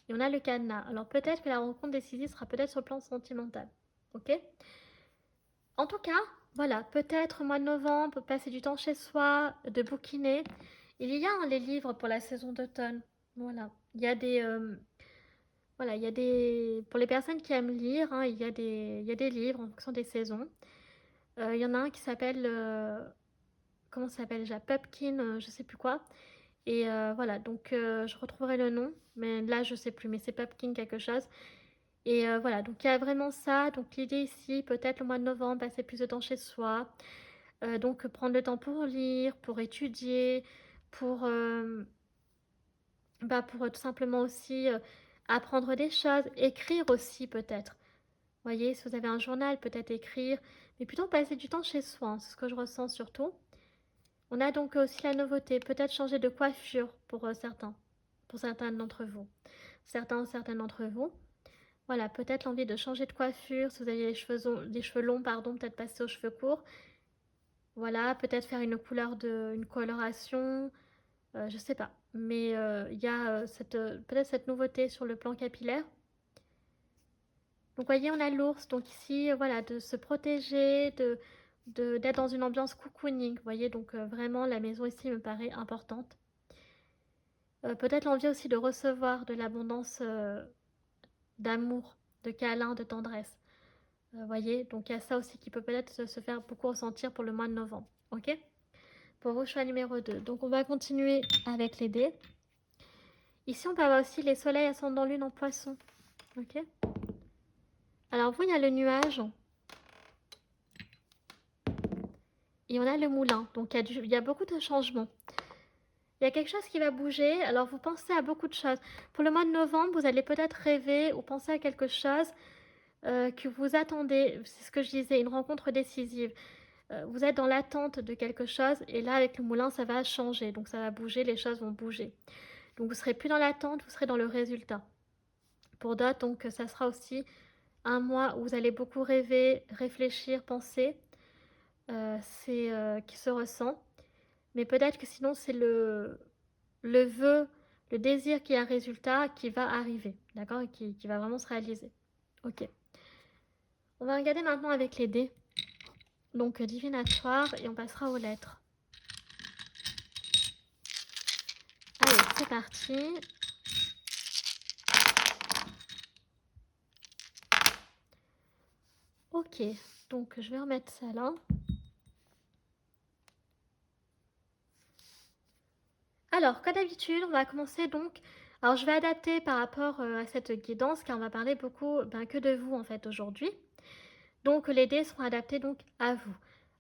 et on a le cadenas. Alors, peut-être que la rencontre décisive sera peut-être sur le plan sentimental. Ok. En tout cas, voilà, peut-être au mois de novembre, passer du temps chez soi, de bouquiner. Il y a les livres pour la saison d'automne. Voilà. Il y a des. Voilà, il y a des. Pour les personnes qui aiment lire, hein, il y a des livres en fonction des saisons. Il y en a un qui s'appelle. Comment ça s'appelle déjà? Pupkin, je sais plus quoi. Et voilà, donc je retrouverai le nom, mais là je sais plus, mais c'est Pupkin quelque chose. Et voilà, donc il y a vraiment ça. Donc l'idée ici, peut-être le mois de novembre, passer plus de temps chez soi. Donc prendre le temps pour lire, pour étudier, pour, pour tout simplement aussi apprendre des choses, écrire aussi peut-être. Voyez, si vous avez un journal, peut-être écrire, mais plutôt passer du temps chez soi, hein, c'est ce que je ressens surtout. On a donc aussi la nouveauté, peut-être changer de coiffure pour certains d'entre vous. Certaines d'entre vous. Voilà, peut-être l'envie de changer de coiffure, si vous avez les cheveux longs, pardon, peut-être passer aux cheveux courts. Voilà, peut-être faire une coloration, je sais pas. Mais il y a peut-être cette nouveauté sur le plan capillaire. Donc, voyez, on a l'ours. Donc ici, voilà, de se protéger, d'être dans une ambiance cocooning. Vous voyez, donc vraiment, la maison ici me paraît importante. Peut-être l'envie aussi de recevoir de l'abondance d'amour, de câlins, de tendresse. Voyez, donc il y a ça aussi qui peut peut-être se faire beaucoup ressentir pour le mois de novembre. Ok? Pour vos choix numéro 2. Donc on va continuer avec les dés. Ici, on peut avoir aussi les soleils ascendant lune en poisson. Ok? Alors vous, il y a le nuage. Et on a le moulin. Donc il y a beaucoup de changements. Il y a quelque chose qui va bouger. Alors vous pensez à beaucoup de choses. Pour le mois de novembre, vous allez peut-être rêver ou penser à quelque chose que vous attendez. C'est ce que je disais, une rencontre décisive. Vous êtes dans l'attente de quelque chose et là, avec le moulin, ça va changer. Donc ça va bouger, les choses vont bouger. Donc vous serez plus dans l'attente, vous serez dans le résultat. Pour d'autres, donc ça sera aussi un mois où vous allez beaucoup rêver, réfléchir, penser. C'est qui se ressent. Mais peut-être que sinon, c'est le vœu, le désir qui est un résultat qui va arriver, d'accord? Et qui va vraiment se réaliser. Ok. On va regarder maintenant avec les dés. Donc, divinatoire, et on passera aux lettres. Allez, c'est parti. Ok, donc je vais remettre ça là. Alors, comme d'habitude, on va commencer donc. Alors, je vais adapter par rapport à cette guidance, car on va parler beaucoup que de vous en fait aujourd'hui. Donc, les dés seront adaptés donc à vous.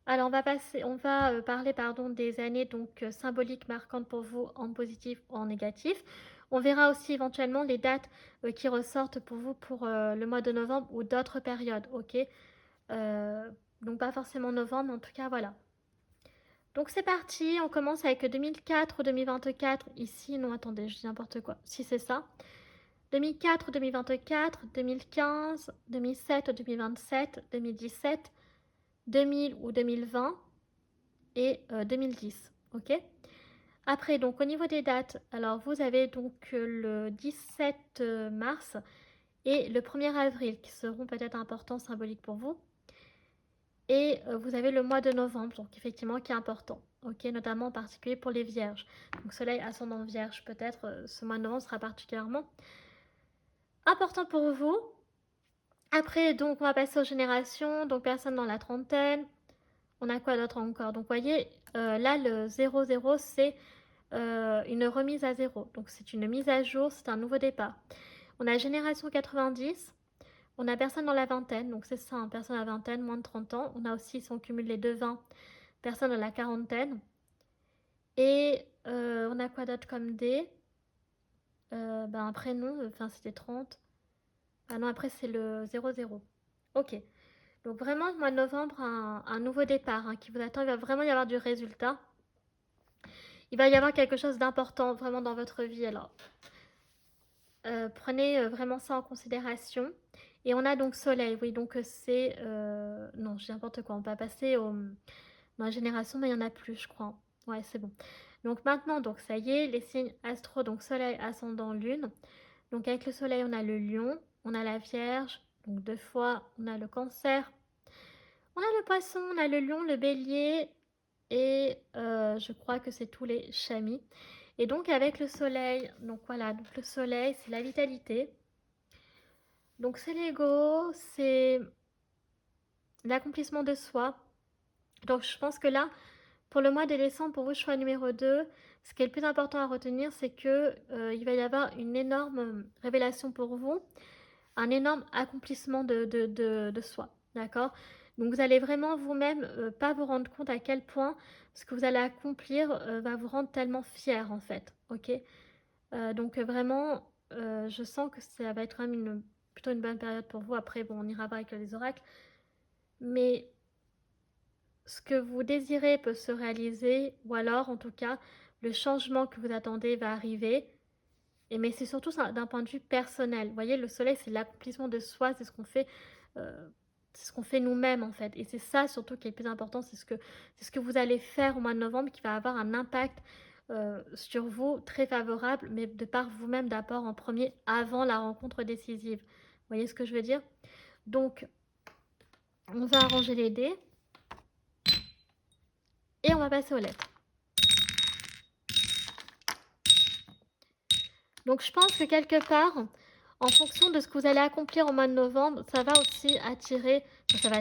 Alors, on va parler pardon des années donc symboliques marquantes pour vous en positif ou en négatif. On verra aussi éventuellement les dates qui ressortent pour vous pour le mois de novembre ou d'autres périodes, ok? Donc pas forcément novembre, mais en tout cas voilà. Donc c'est parti, on commence avec 2004 ou 2024. Ici, non, attendez, je dis n'importe quoi. Si c'est ça. 2004 ou 2024, 2015, 2007 ou 2027, 2017, 2000 ou 2020 et 2010. Ok? Après, donc au niveau des dates, alors vous avez donc le 17 mars et le 1er avril qui seront peut-être importants, symboliques pour vous. Et vous avez le mois de novembre, donc effectivement qui est important, ok, notamment en particulier pour les vierges. Donc soleil ascendant vierge, peut-être ce mois de novembre sera particulièrement important pour vous. Après, donc on va passer aux générations, donc personne dans la trentaine. On a quoi d'autre encore? Donc vous voyez, là le 00 c'est une remise à zéro. Donc c'est une mise à jour, c'est un nouveau départ. On a génération 90. On a personne dans la vingtaine, donc c'est ça, hein, personne à la vingtaine, moins de 30 ans. On a aussi, si on cumule les deux 20, personne dans la quarantaine. Et on a quoi d'autre comme D? Après non, enfin c'était 30. Ah non, après c'est le 00. Ok. Donc vraiment, le mois de novembre, un nouveau départ qui vous attend. Il va vraiment y avoir du résultat. Il va y avoir quelque chose d'important vraiment dans votre vie. Alors, prenez vraiment ça en considération. Et on a donc soleil, oui, donc c'est... non, je dis n'importe quoi, on va passer dans la génération, mais il n'y en a plus, je crois. Ouais, c'est bon. Donc maintenant, donc ça y est, les signes astro, donc soleil, ascendant, lune. Donc avec le soleil, on a le lion, on a la vierge, donc deux fois, on a le cancer. On a le poisson, on a le lion, le bélier, et je crois que c'est tous les chamis. Et donc avec le soleil, donc voilà, donc le soleil, c'est la vitalité. Donc c'est l'ego, c'est l'accomplissement de soi. Donc je pense que là, pour le mois de décembre, pour vous, choix numéro 2, ce qui est le plus important à retenir, c'est que il va y avoir une énorme révélation pour vous, un énorme accomplissement de soi. D'accord? Donc vous allez vraiment vous-même pas vous rendre compte à quel point ce que vous allez accomplir va vous rendre tellement fier en fait. Ok? Donc vraiment, je sens que ça va être quand même plutôt une bonne période pour vous. Après, bon, on ira voir avec les oracles. Mais ce que vous désirez peut se réaliser, ou alors, en tout cas, le changement que vous attendez va arriver. Mais c'est surtout d'un point de vue personnel. Vous voyez, le soleil, c'est l'accomplissement de soi, euh, c'est ce qu'on fait nous-mêmes, en fait. Et c'est ça, surtout, qui est le plus important, c'est ce que vous allez faire au mois de novembre qui va avoir un impact sur vous très favorable, mais de par vous-même d'abord en premier, avant la rencontre décisive. Vous voyez ce que je veux dire? Donc, on va arranger les dés et on va passer aux lettres. Donc, je pense que quelque part, en fonction de ce que vous allez accomplir au mois de novembre, ça va aussi attirer, enfin,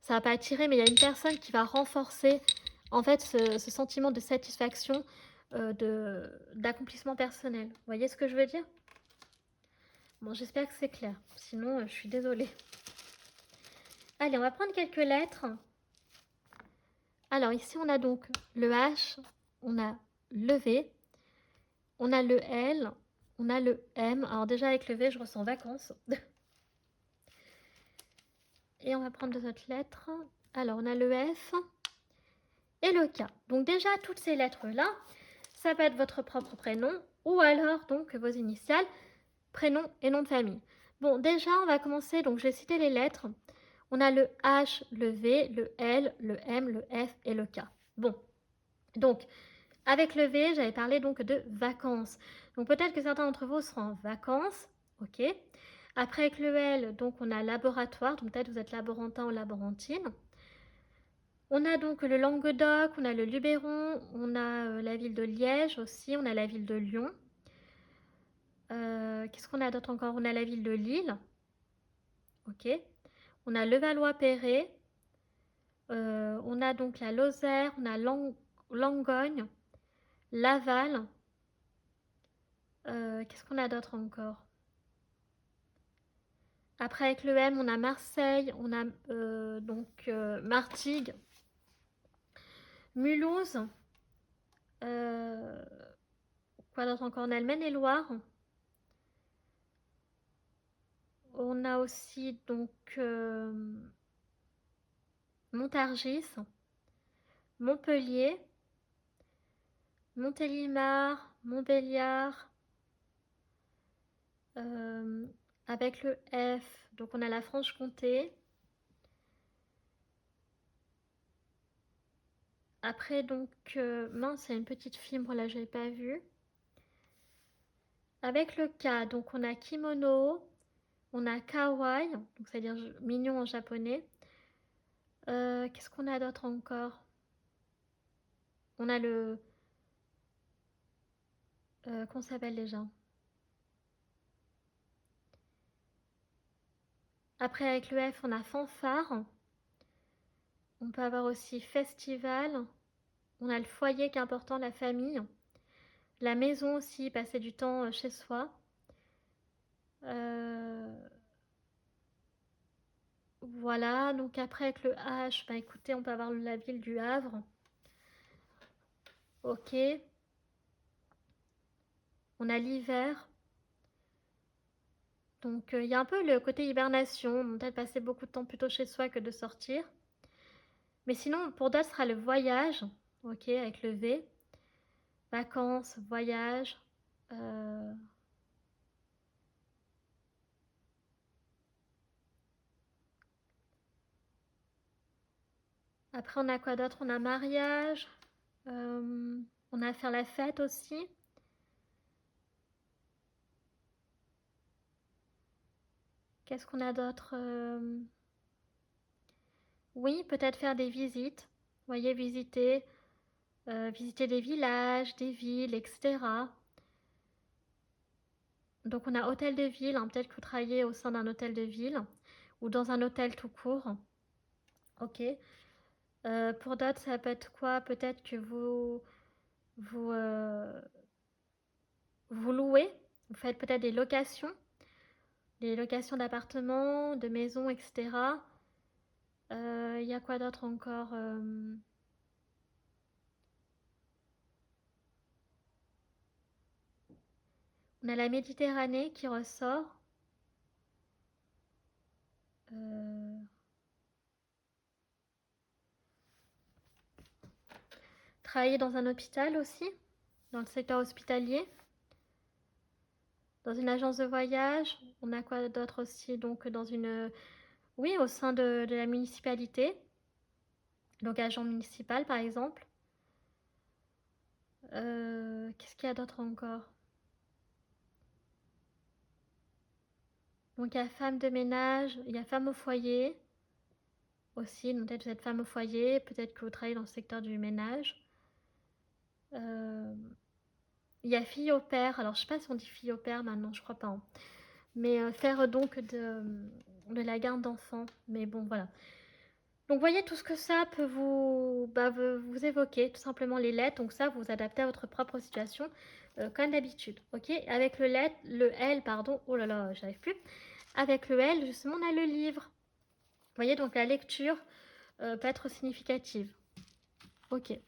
ça va pas attirer, mais il y a une personne qui va renforcer en fait ce sentiment de satisfaction, d'accomplissement personnel. Vous voyez ce que je veux dire? Bon, j'espère que c'est clair. Sinon, je suis désolée. Allez, on va prendre quelques lettres. Alors, ici, on a donc le H, on a le V, on a le L, on a le M. Alors déjà, avec le V, je ressens vacances. Et on va prendre deux autres lettres. Alors, on a le F et le K. Donc déjà, toutes ces lettres-là, ça peut être votre propre prénom ou alors donc vos initiales, prénom et nom de famille. Bon, déjà, on va commencer. Donc, je vais citer les lettres. On a le H, le V, le L, le M, le F et le K. Bon, donc, avec le V, j'avais parlé donc de vacances. Donc, peut-être que certains d'entre vous seront en vacances. Ok. Après, avec le L, donc on a laboratoire. Donc, peut-être vous êtes laborantin ou laborantine. On a donc le Languedoc, on a le Luberon, on a la ville de Liège aussi, on a la ville de Lyon. Qu'est-ce qu'on a d'autre encore? On a la ville de Lille. Ok. On a Levallois-Perret. On a donc la Lozère, on a Langogne, Laval. Qu'est-ce qu'on a d'autre encore? Après, avec le M, on a Marseille, on a Martigues, Mulhouse. Quoi d'autre encore? On a le Maine-et-Loire. On a aussi donc Montargis, Montpellier, Montélimar, Montbéliard, avec le F, donc on a la Franche-Comté. Après donc, mince, il y a une petite fibre là, je n'avais pas vu. Avec le K, donc on a kimono, on a kawaii, donc c'est-à-dire mignon en japonais. Qu'est-ce qu'on a d'autre encore? On a le... comment ça s'appelle déjà? Après avec le F, on a fanfare. On peut avoir aussi festival. On a le foyer qui est important, la famille. La maison aussi, passer du temps chez soi. Voilà, donc après avec le H, bah écoutez, on peut avoir la ville du Havre. Ok. On a l'hiver. Donc il y a un peu le côté hibernation, on peut peut-être passer beaucoup de temps plutôt chez soi que de sortir. Mais sinon, pour d'autres, ce sera le voyage, ok, avec le V. Vacances, voyage. euh, Après, on a quoi d'autre? On a mariage. On a faire la fête aussi. Qu'est-ce qu'on a d'autre? Oui, peut-être faire des visites. Vous voyez, visiter des villages, des villes, etc. Donc on a hôtel de ville, hein, peut-être que vous travaillez au sein d'un hôtel de ville ou dans un hôtel tout court. Ok. Pour d'autres, ça peut être quoi? Peut-être que vous, vous louez, vous faites peut-être des locations d'appartements, de maisons, etc. Il y a quoi d'autre encore? On a la Méditerranée qui ressort. travailler dans un hôpital aussi, dans le secteur hospitalier, dans une agence de voyage. On a quoi d'autre aussi? Donc dans une... Oui, au sein de la municipalité, donc agent municipal par exemple. Qu'est-ce qu'il y a d'autre encore? Donc il y a femme de ménage, il y a femme au foyer aussi. Donc peut-être que vous êtes femme au foyer, peut-être que vous travaillez dans le secteur du ménage. Il y a fille au père. Alors je sais pas si on dit fille au père maintenant, je crois pas, hein. Mais faire donc de la garde d'enfants. Mais bon, voilà. Donc voyez tout ce que ça peut vous évoquer, tout simplement les lettres. Donc ça, vous vous adaptez à votre propre situation, comme d'habitude. Ok? Avec le L, pardon. Oh là là, j'arrive plus. Avec le L, justement, on a le livre. Vous voyez, donc la lecture peut être significative. Ok.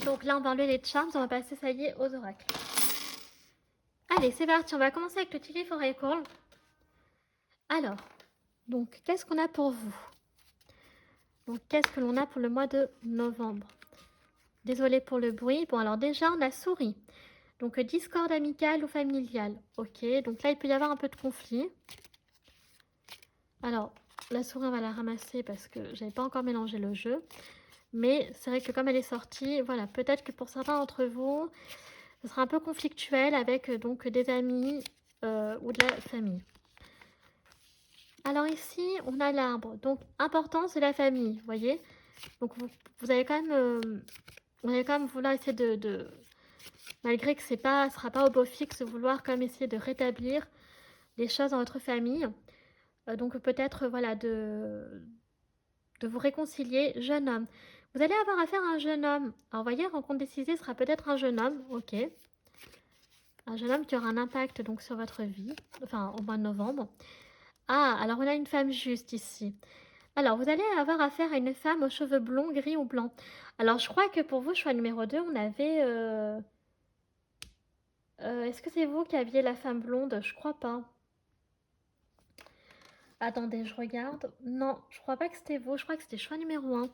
Donc là, on va enlever les charms, on va passer, ça y est, aux oracles. Allez, c'est parti, on va commencer avec le Tilly for Recall. Alors, donc, qu'est-ce qu'on a pour vous? Donc, qu'est-ce que l'on a pour le mois de novembre? Désolée pour le bruit. Bon, alors déjà, on a souris. Donc, discorde amical ou familial. Ok, donc là, il peut y avoir un peu de conflit. Alors, la souris, on va la ramasser parce que j'avais pas encore mélangé le jeu. Mais c'est vrai que comme elle est sortie, voilà, peut-être que pour certains d'entre vous, ce sera un peu conflictuel avec donc des amis ou de la famille. Alors ici, on a l'arbre. Donc, importance de la famille, vous voyez. Donc, vous allez quand même vouloir essayer malgré que ce ne sera pas au beau fixe, vouloir quand même essayer de rétablir les choses dans votre famille. Donc, peut-être, voilà, de vous réconcilier. Jeune homme. Vous allez avoir affaire à un jeune homme. Alors, vous voyez, rencontre décisée sera peut-être un jeune homme, ok. Un jeune homme qui aura un impact donc sur votre vie, enfin, au mois de novembre. Ah, alors on a une femme juste ici. Alors, vous allez avoir affaire à une femme aux cheveux blonds, gris ou blancs. Alors, je crois que pour vous, choix numéro 2, on avait... est-ce que c'est vous qui aviez la femme blonde? Je crois pas. Attendez, je regarde. Non, je crois pas que c'était vous. Je crois que c'était choix numéro 1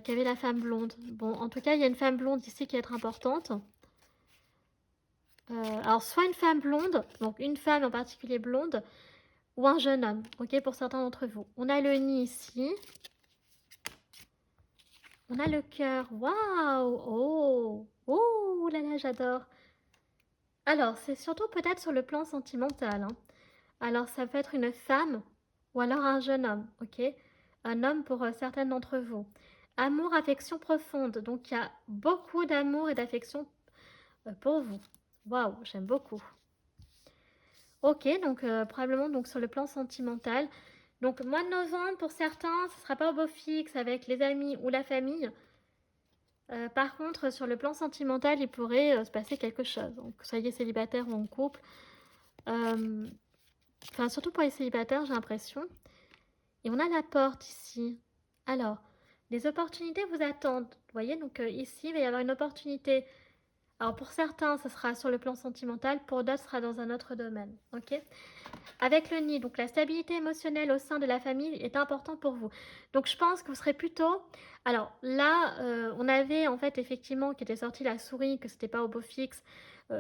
qui avait la femme blonde. Bon, en tout cas, il y a une femme blonde ici qui va être importante. Alors, soit une femme blonde, donc une femme en particulier blonde, ou un jeune homme, ok, pour certains d'entre vous. On a le nid ici. On a le cœur. Waouh! Oh! Oh là là, j'adore. Alors, c'est surtout peut-être sur le plan sentimental, hein. Alors, ça peut être une femme ou alors un jeune homme, ok? Un homme pour certaines d'entre vous. Amour, affection profonde. Donc, il y a beaucoup d'amour et d'affection pour vous. Waouh, j'aime beaucoup. Ok, donc probablement donc, sur le plan sentimental. Donc, mois de novembre, pour certains, ce ne sera pas au beau fixe avec les amis ou la famille. Par contre, sur le plan sentimental, il pourrait se passer quelque chose. Donc, soyez célibataire ou en couple. Enfin, surtout pour les célibataires, j'ai l'impression. Et on a la porte ici. Alors, les opportunités vous attendent. Vous voyez, donc ici, il va y avoir une opportunité. Alors, pour certains, ce sera sur le plan sentimental. Pour d'autres, ce sera dans un autre domaine. Ok? Avec le nid, donc la stabilité émotionnelle au sein de la famille est important pour vous. Donc, je pense que vous serez plutôt... Alors, là, on avait en fait effectivement qui était sorti la souris, que c'était pas au beau fixe,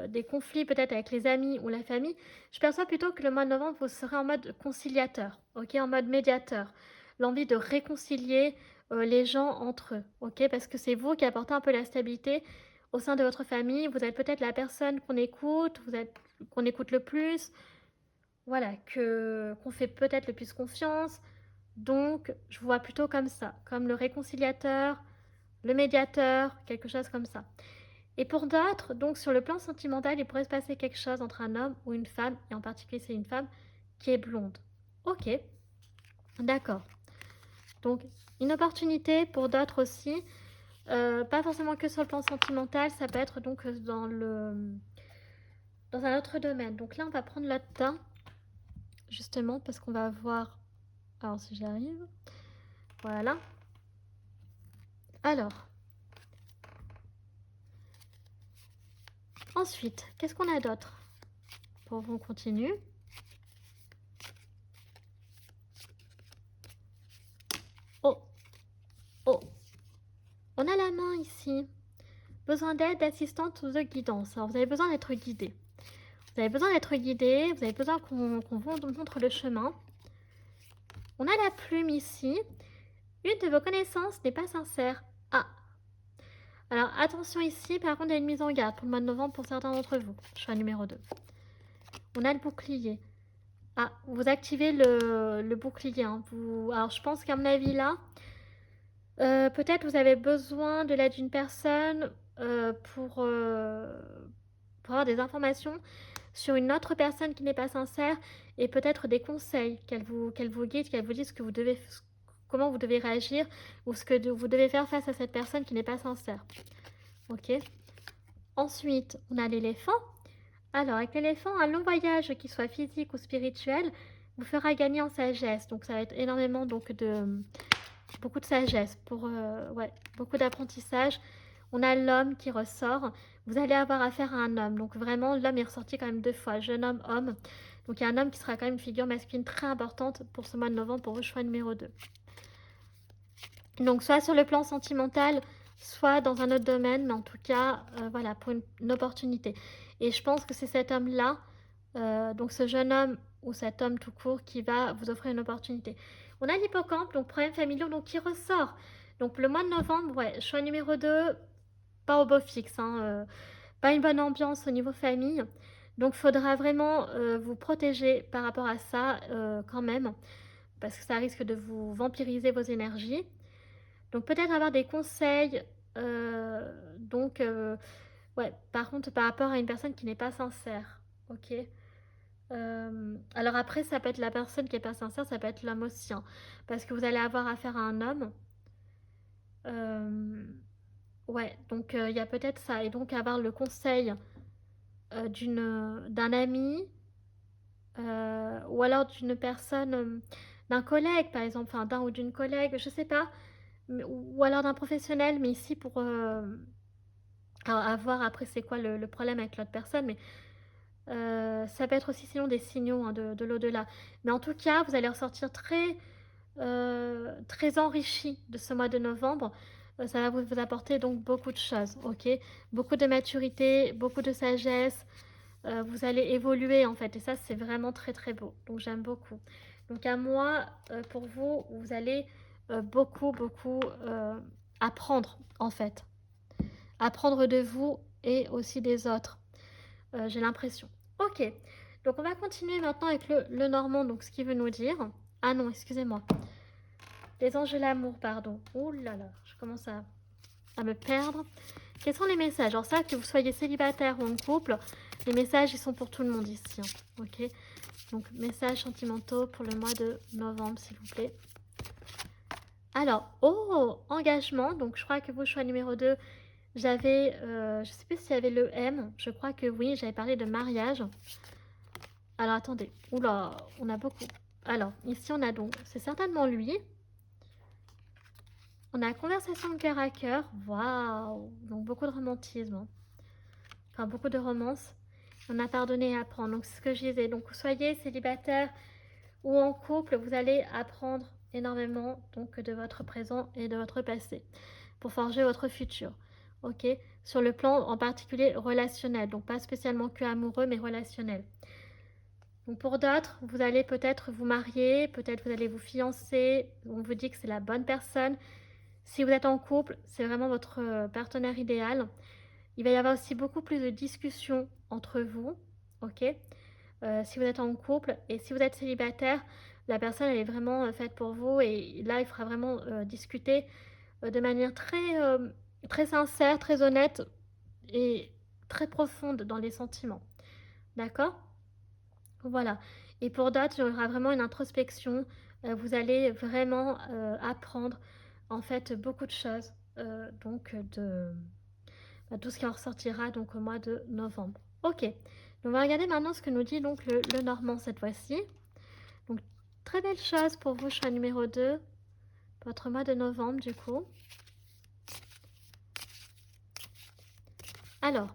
des conflits peut-être avec les amis ou la famille. Je perçois plutôt que le mois de novembre, vous serez en mode conciliateur, ok, en mode médiateur. L'envie de réconcilier les gens entre eux, ok, parce que c'est vous qui apportez un peu la stabilité au sein de votre famille. Vous êtes peut-être la personne qu'on écoute le plus, voilà, qu'on fait peut-être le plus confiance. Donc, je vous vois plutôt comme ça, comme le réconciliateur, le médiateur, quelque chose comme ça. Et pour d'autres, donc sur le plan sentimental, il pourrait se passer quelque chose entre un homme ou une femme, et en particulier c'est une femme qui est blonde. Ok, d'accord. Donc une opportunité pour d'autres aussi, pas forcément que sur le plan sentimental, ça peut être donc dans un autre domaine. Donc là, on va prendre le temps, justement, parce qu'on va voir... Alors si j'arrive... Voilà. Alors... Ensuite, qu'est-ce qu'on a d'autre? Pour qu'on continue. On a la main ici. Besoin d'aide, d'assistante ou de guidance. Alors, vous avez besoin d'être guidé. Vous avez besoin d'être guidé, vous avez besoin qu'on vous montre le chemin. On a la plume ici. Une de vos connaissances n'est pas sincère. Ah. Alors, attention ici, par contre, il y a une mise en garde pour le mois de novembre pour certains d'entre vous. Choix numéro 2. On a le bouclier. Ah, vous activez le bouclier. Hein. Alors, je pense qu'à mon avis, là, peut-être vous avez besoin de l'aide d'une personne pour avoir des informations sur une autre personne qui n'est pas sincère et peut-être des conseils qu'elle vous guide, qu'elle vous dise ce que vous devez, comment vous devez réagir ou ce que vous devez faire face à cette personne qui n'est pas sincère. Ok. Ensuite, on a l'éléphant. Alors, avec l'éléphant, un long voyage, qu'il soit physique ou spirituel, vous fera gagner en sagesse. Donc, ça va être énormément beaucoup de sagesse, ouais, beaucoup d'apprentissage. On a l'homme qui ressort. Vous allez avoir affaire à un homme. Donc, vraiment, l'homme est ressorti quand même 2 fois. Jeune homme, homme. Donc, il y a un homme qui sera quand même une figure masculine très importante pour ce mois de novembre, pour vos choix numéro 2. Donc, soit sur le plan sentimental, soit dans un autre domaine, mais en tout cas, voilà, pour une opportunité. Et je pense que c'est cet homme-là, donc ce jeune homme ou cet homme tout court, qui va vous offrir une opportunité. On a l'hippocampe, donc problème familial, donc qui ressort. Donc le mois de novembre, ouais, choix numéro 2, pas au beau fixe, hein, pas une bonne ambiance au niveau famille. Donc il faudra vraiment vous protéger par rapport à ça quand même, parce que ça risque de vous vampiriser vos énergies. Donc peut-être avoir des conseils, ouais, par contre par rapport à une personne qui n'est pas sincère, ok. Alors après, ça peut être la personne qui n'est pas sincère, ça peut être l'homme aussi, hein, parce que vous allez avoir affaire à un homme. Ouais, donc il y a peut-être ça, et donc avoir le conseil d'un ami, ou alors d'une personne, d'un collègue par exemple, enfin d'un ou d'une collègue, je sais pas, ou alors d'un professionnel, mais ici pour à voir après c'est quoi le problème avec l'autre personne, mais ça peut être aussi sinon des signaux hein, de l'au-delà. Mais en tout cas, vous allez ressortir très enrichi de ce mois de novembre. Ça va vous apporter donc beaucoup de choses, ok? Beaucoup de maturité, beaucoup de sagesse. Vous allez évoluer en fait, et ça c'est vraiment très très beau. Donc j'aime beaucoup. Donc à moi, pour vous, vous allez beaucoup apprendre en fait. Apprendre de vous et aussi des autres. J'ai l'impression. Ok, donc on va continuer maintenant avec le normand, donc ce qui veut nous dire... Ah non, excusez-moi. Les anges de l'amour, pardon. Ouh là là, je commence à me perdre. Quels sont les messages? Alors ça, que vous soyez célibataire ou en couple, les messages, ils sont pour tout le monde ici. Hein. Ok. Donc, messages sentimentaux pour le mois de novembre, s'il vous plaît. Alors, oh, engagement. Donc, je crois que vous, choix numéro 2, j'avais, je sais plus s'il y avait le M. Je crois que oui, j'avais parlé de mariage. Alors, attendez. Oula, on a beaucoup. Alors, ici, on a donc, c'est certainement lui. On a conversation de cœur à cœur. Waouh! Donc, beaucoup de romantisme. Hein. Enfin, beaucoup de romance. On a pardonné et apprendre. Donc, c'est ce que je disais. Donc, soyez célibataire ou en couple, vous allez apprendre énormément donc, de votre présent et de votre passé pour forger votre futur. Ok? Sur le plan en particulier relationnel. Donc, pas spécialement que amoureux, mais relationnel. Donc, pour d'autres, vous allez peut-être vous marier, peut-être vous allez vous fiancer. On vous dit que c'est la bonne personne. Si vous êtes en couple, c'est vraiment votre partenaire idéal. Il va y avoir aussi beaucoup plus de discussions entre vous, ok? Si vous êtes en couple et si vous êtes célibataire, la personne elle est vraiment faite pour vous et là il faudra vraiment discuter de manière très sincère, très honnête et très profonde dans les sentiments, d'accord? Voilà. Et pour d'autres, il y aura vraiment une introspection. Vous allez vraiment apprendre en fait beaucoup de choses, donc tout ce qui en ressortira donc au mois de novembre. Ok, donc on va regarder maintenant ce que nous dit donc le normand cette fois-ci. Donc très belle chose pour vous, choix numéro 2, votre mois de novembre du coup. Alors,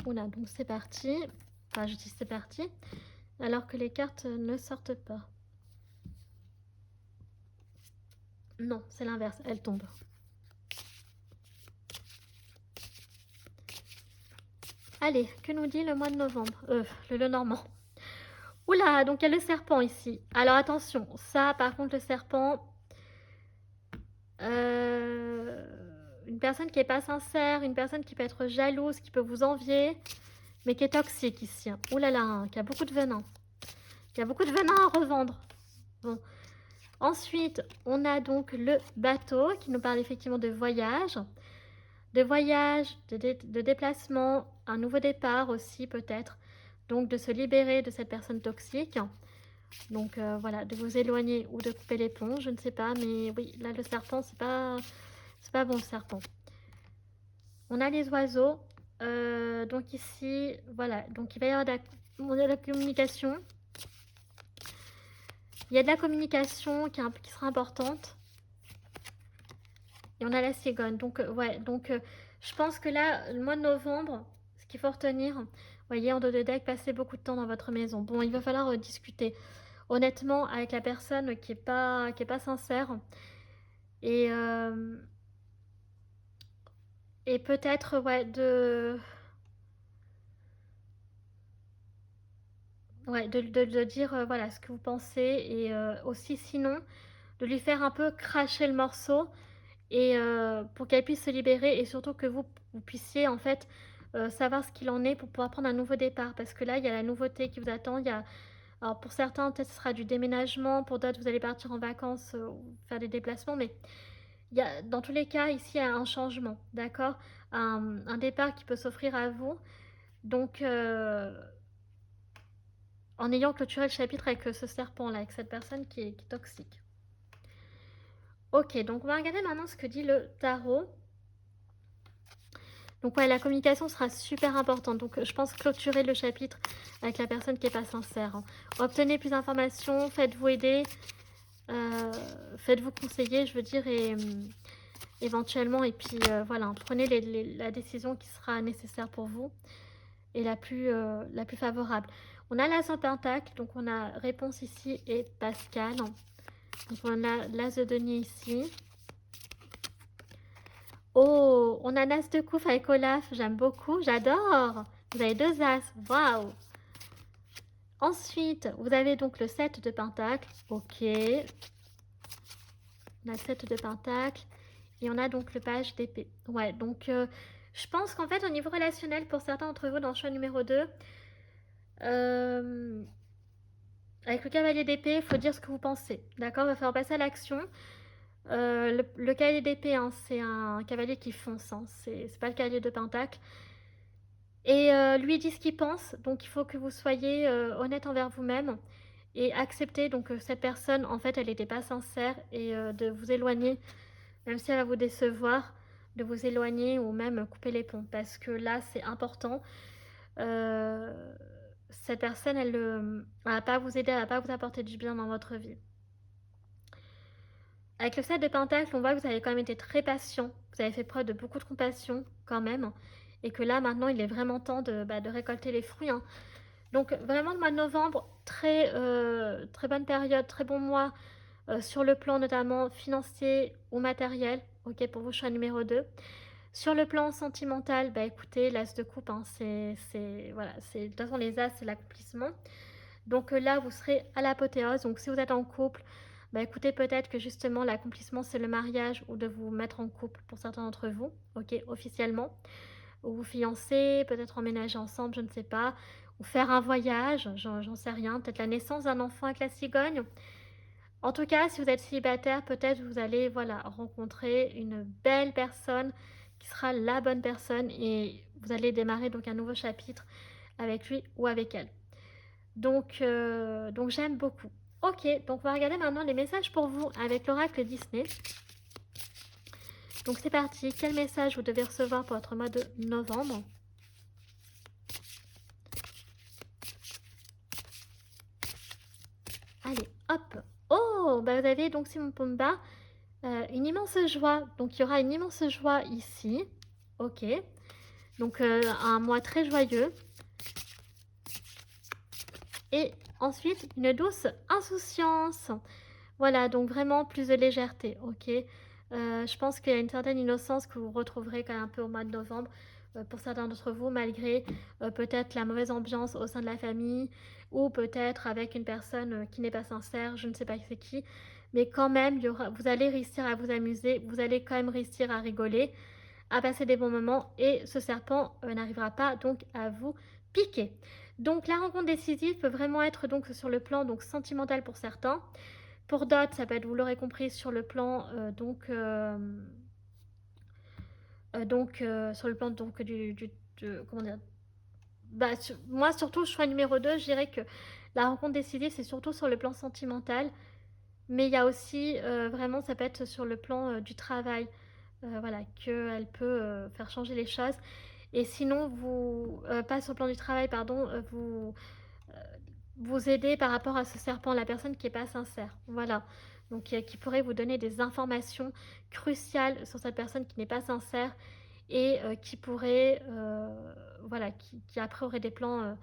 oula, donc c'est parti. Enfin, je dis c'est parti, alors que les cartes ne sortent pas. Non, c'est l'inverse, elles tombent. Allez, que nous dit le mois de novembre? Le Normand. Oula, donc il y a le serpent ici. Alors attention, ça par contre le serpent, une personne qui est pas sincère, une personne qui peut être jalouse, qui peut vous envier, mais qui est toxique ici. Ouh là là, hein, qui a beaucoup de venin. Qui a beaucoup de venin à revendre. Bon. Ensuite, on a donc le bateau qui nous parle effectivement de voyage, de déplacement, un nouveau départ aussi peut-être. Donc de se libérer de cette personne toxique. Donc voilà, de vous éloigner ou de couper les ponts, je ne sais pas, mais oui, là le serpent, c'est pas bon le serpent. On a les oiseaux, donc ici, voilà, donc il va y avoir de la communication. Il y a de la communication qui sera importante. Et on a la cigogne, donc ouais, donc je pense que là, le mois de novembre, ce qu'il faut retenir, vous voyez, en dos de deck, passez beaucoup de temps dans votre maison. Bon, il va falloir discuter honnêtement avec la personne qui est pas sincère et peut-être de dire voilà ce que vous pensez et aussi sinon de lui faire un peu cracher le morceau et pour qu'elle puisse se libérer et surtout que vous puissiez en fait savoir ce qu'il en est pour pouvoir prendre un nouveau départ parce que là il y a la nouveauté qui vous attend, il y a alors pour certains, peut-être ce sera du déménagement, pour d'autres, vous allez partir en vacances ou faire des déplacements, mais dans tous les cas, ici, il y a un changement, d'accord? Un départ qui peut s'offrir à vous. Donc, en ayant clôturé le chapitre avec ce serpent-là, avec cette personne qui est toxique. Ok, donc on va regarder maintenant ce que dit le tarot. Donc ouais, la communication sera super importante. Donc je pense clôturer le chapitre avec la personne qui n'est pas sincère. Hein. Obtenez plus d'informations, faites-vous aider, faites-vous conseiller, je veux dire, et éventuellement, et puis voilà, prenez la décision qui sera nécessaire pour vous et la plus favorable. On a l'as en pentacle, donc on a réponse ici et Pascal. Donc on a l'as de denier ici. Oh, on a l'as de coupe avec Olaf, j'aime beaucoup, j'adore. Vous avez 2 as, waouh. Ensuite, vous avez donc le 7 de pentacle, ok. On a le 7 de pentacle. Et on a donc le page d'épée. Ouais, donc je pense qu'en fait, au niveau relationnel, pour certains d'entre vous, dans le choix numéro 2, avec le cavalier d'épée, il faut dire ce que vous pensez. D'accord? Il va falloir passer à l'action. Le cavalier d'épée, hein, c'est un cavalier qui fonce. Hein, c'est pas le cavalier de pentacle. Et lui dit ce qu'il pense. Donc il faut que vous soyez honnête envers vous-même. Et accepter donc cette personne, en fait, elle n'était pas sincère. Et de vous éloigner, même si elle va vous décevoir, de vous éloigner ou même couper les ponts. Parce que là, c'est important. Cette personne, elle ne va pas vous aider, elle ne va pas vous apporter du bien dans votre vie. Avec le 7 de Pentacle, on voit que vous avez quand même été très patient. Vous avez fait preuve de beaucoup de compassion quand même. Et que là, maintenant, il est vraiment temps de récolter les fruits. Hein. Donc, vraiment, le mois de novembre, très bonne période, très bon mois sur le plan notamment financier ou matériel. Ok, pour vos choix numéro 2. Sur le plan sentimental, bah écoutez, l'as de coupe, hein, voilà, de toute façon les as, c'est l'accomplissement. Donc là, vous serez à l'apothéose. Donc si vous êtes en couple, bah écoutez, peut-être que justement l'accomplissement, c'est le mariage ou de vous mettre en couple pour certains d'entre vous, ok, officiellement. Ou vous fiancer, peut-être emménager ensemble, je ne sais pas. Ou faire un voyage, j'en sais rien. Peut-être la naissance d'un enfant avec la cigogne. En tout cas, si vous êtes célibataire, peut-être vous allez voilà, rencontrer une belle personne qui sera la bonne personne et vous allez démarrer donc un nouveau chapitre avec lui ou avec elle. Donc j'aime beaucoup. Ok, donc on va regarder maintenant les messages pour vous avec l'oracle Disney. Donc c'est parti, quel message vous devez recevoir pour votre mois de novembre? Allez, hop. Oh, bah vous avez donc Simon Pumba, une immense joie. Donc il y aura une immense joie ici. Ok. Donc un mois très joyeux. Et ensuite, une douce insouciance. Voilà, donc vraiment plus de légèreté, ok. Je pense qu'il y a une certaine innocence que vous retrouverez quand même un peu au mois de novembre. pour certains d'entre vous, malgré peut-être la mauvaise ambiance au sein de la famille, ou peut-être avec une personne qui n'est pas sincère, je ne sais pas c'est qui, mais quand même, vous allez réussir à vous amuser, vous allez quand même réussir à rigoler, à passer des bons moments, et ce serpent n'arrivera pas donc à vous piquer. Donc la rencontre décisive peut vraiment être donc sur le plan donc sentimental pour certains. Pour d'autres, ça peut être, vous l'aurez compris, sur le plan sur le plan donc comment dire, bah, moi surtout choix numéro 2, je dirais que la rencontre décisive c'est surtout sur le plan sentimental, mais il y a aussi vraiment ça peut être sur le plan du travail, voilà, qu'elle peut faire changer les choses. Et sinon vous pas sur le plan du travail, pardon, euh, vous aider par rapport à ce serpent, la personne qui n'est pas sincère, voilà, donc qui pourrait vous donner des informations cruciales sur cette personne qui n'est pas sincère, et qui pourrait, voilà, qui après aurait des plans,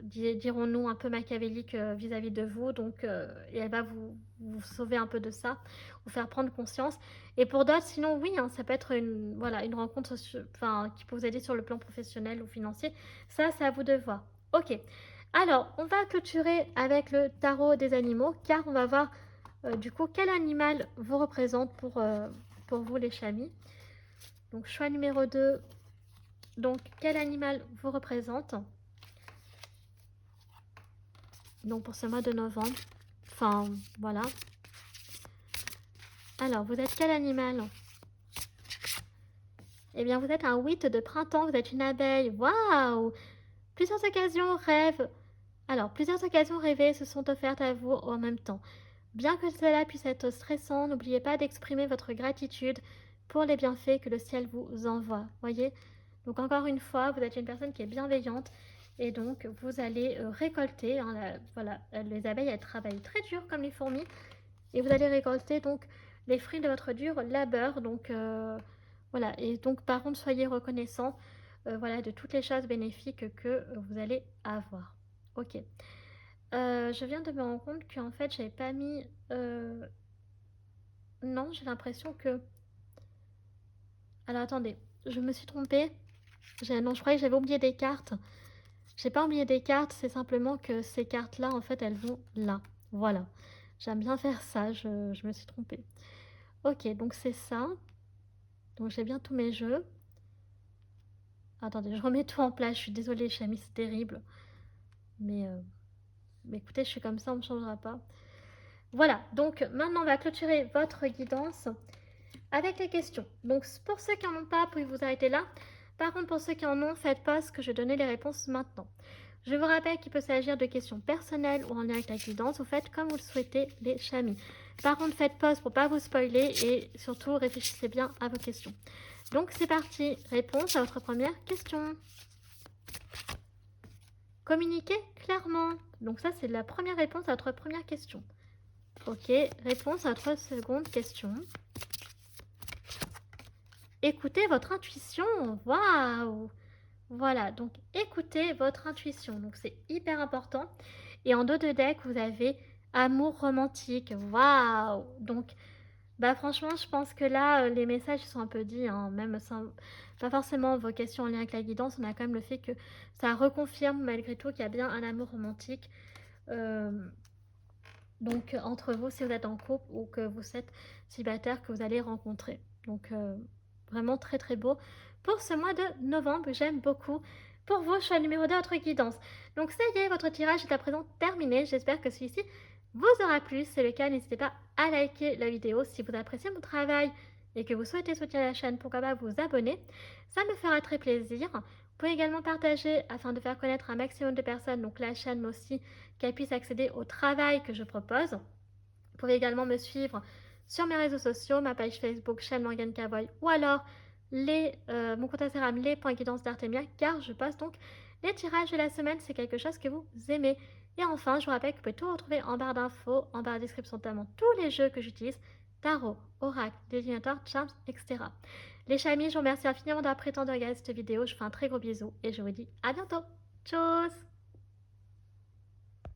dirons-nous, un peu machiavéliques vis-à-vis de vous. Donc, et elle va vous sauver un peu de ça, vous faire prendre conscience. Et pour d'autres, sinon, oui, hein, ça peut être une, voilà, une rencontre enfin, qui peut vous aider sur le plan professionnel ou financier. Ça, c'est à vous de voir. Ok. Alors, on va clôturer avec le tarot des animaux, car on va voir du coup quel animal vous représente pour vous, les chamis. Donc, choix numéro 2. Donc, quel animal vous représente? Donc, pour ce mois de novembre. Enfin, voilà. Alors, vous êtes quel animal? Eh bien, vous êtes un 8 de printemps, vous êtes une abeille. Waouh! Plusieurs occasions rêves. Alors, plusieurs occasions rêvées se sont offertes à vous en même temps. Bien que cela puisse être stressant, n'oubliez pas d'exprimer votre gratitude pour les bienfaits que le ciel vous envoie. Voyez? Donc encore une fois, vous êtes une personne qui est bienveillante, et donc vous allez récolter, hein, voilà, les abeilles, elles travaillent très dur comme les fourmis, et vous allez récolter donc les fruits de votre dur labeur. Donc voilà, et donc par contre soyez reconnaissant, voilà, de toutes les choses bénéfiques que vous allez avoir. Ok. Je viens de me rendre compte qu'en fait j'avais pas mis... Non, j'ai l'impression que... Alors attendez, je me suis trompée. Non, je croyais que j'avais oublié des cartes. J'ai pas oublié des cartes, c'est simplement que ces cartes-là, en fait, elles vont là. Voilà. J'aime bien faire ça, je me suis trompée. Ok, donc c'est ça. Donc j'ai bien tous mes jeux. Attendez, je remets tout en place. Je suis désolée, Chami, c'est terrible. Mais écoutez, je suis comme ça, on ne me changera pas. Voilà, donc maintenant on va clôturer votre guidance avec les questions. Donc pour ceux qui n'en ont pas, pouvez vous arrêter là. Par contre, pour ceux qui en ont, faites pause que je vais donner les réponses maintenant. Je vous rappelle qu'il peut s'agir de questions personnelles ou en lien avec la guidance. Vous faites comme vous le souhaitez, les chamis. Par contre, faites pause pour ne pas vous spoiler, et surtout réfléchissez bien à vos questions. Donc c'est parti, réponse à votre première question. Communiquez clairement. Donc ça, c'est la première réponse à votre première question. Ok, réponse à votre seconde question. Écoutez votre intuition. Waouh! Voilà, donc écoutez votre intuition. Donc c'est hyper important. Et en dos de deck, vous avez amour romantique. Waouh! Donc, bah franchement, je pense que là, les messages sont un peu dits, hein, même sans pas forcément vos questions en lien avec la guidance. On a quand même le fait que ça reconfirme malgré tout qu'il y a bien un amour romantique. Donc entre vous, si vous êtes en couple ou que vous êtes célibataire, que vous allez rencontrer. Donc vraiment très très beau pour ce mois de novembre, j'aime beaucoup. Pour vous, choix numéro 2, votre guidance. Donc ça y est, votre tirage est à présent terminé. J'espère que celui-ci vous aura plu. Si c'est le cas, n'hésitez pas à liker la vidéo. Si vous appréciez mon travail et que vous souhaitez soutenir la chaîne, pourquoi pas vous abonner. Ça me fera très plaisir. Vous pouvez également partager afin de faire connaître un maximum de personnes, donc la chaîne, mais aussi qu'elles puissent accéder au travail que je propose. Vous pouvez également me suivre sur mes réseaux sociaux, ma page Facebook, chaîne Morgane Cavoy, ou alors mon compte Instagram, les.guidance d'Artemia, car je poste donc les tirages de la semaine, c'est quelque chose que vous aimez. Et enfin, je vous rappelle que vous pouvez tout retrouver en barre d'infos, en barre de description, notamment tous les jeux que j'utilise, tarot, oracle, divinatoire, charms, etc. Les chamis, je vous remercie infiniment d'avoir pris le temps de regarder cette vidéo. Je vous fais un très gros bisou et je vous dis à bientôt. Tchuss!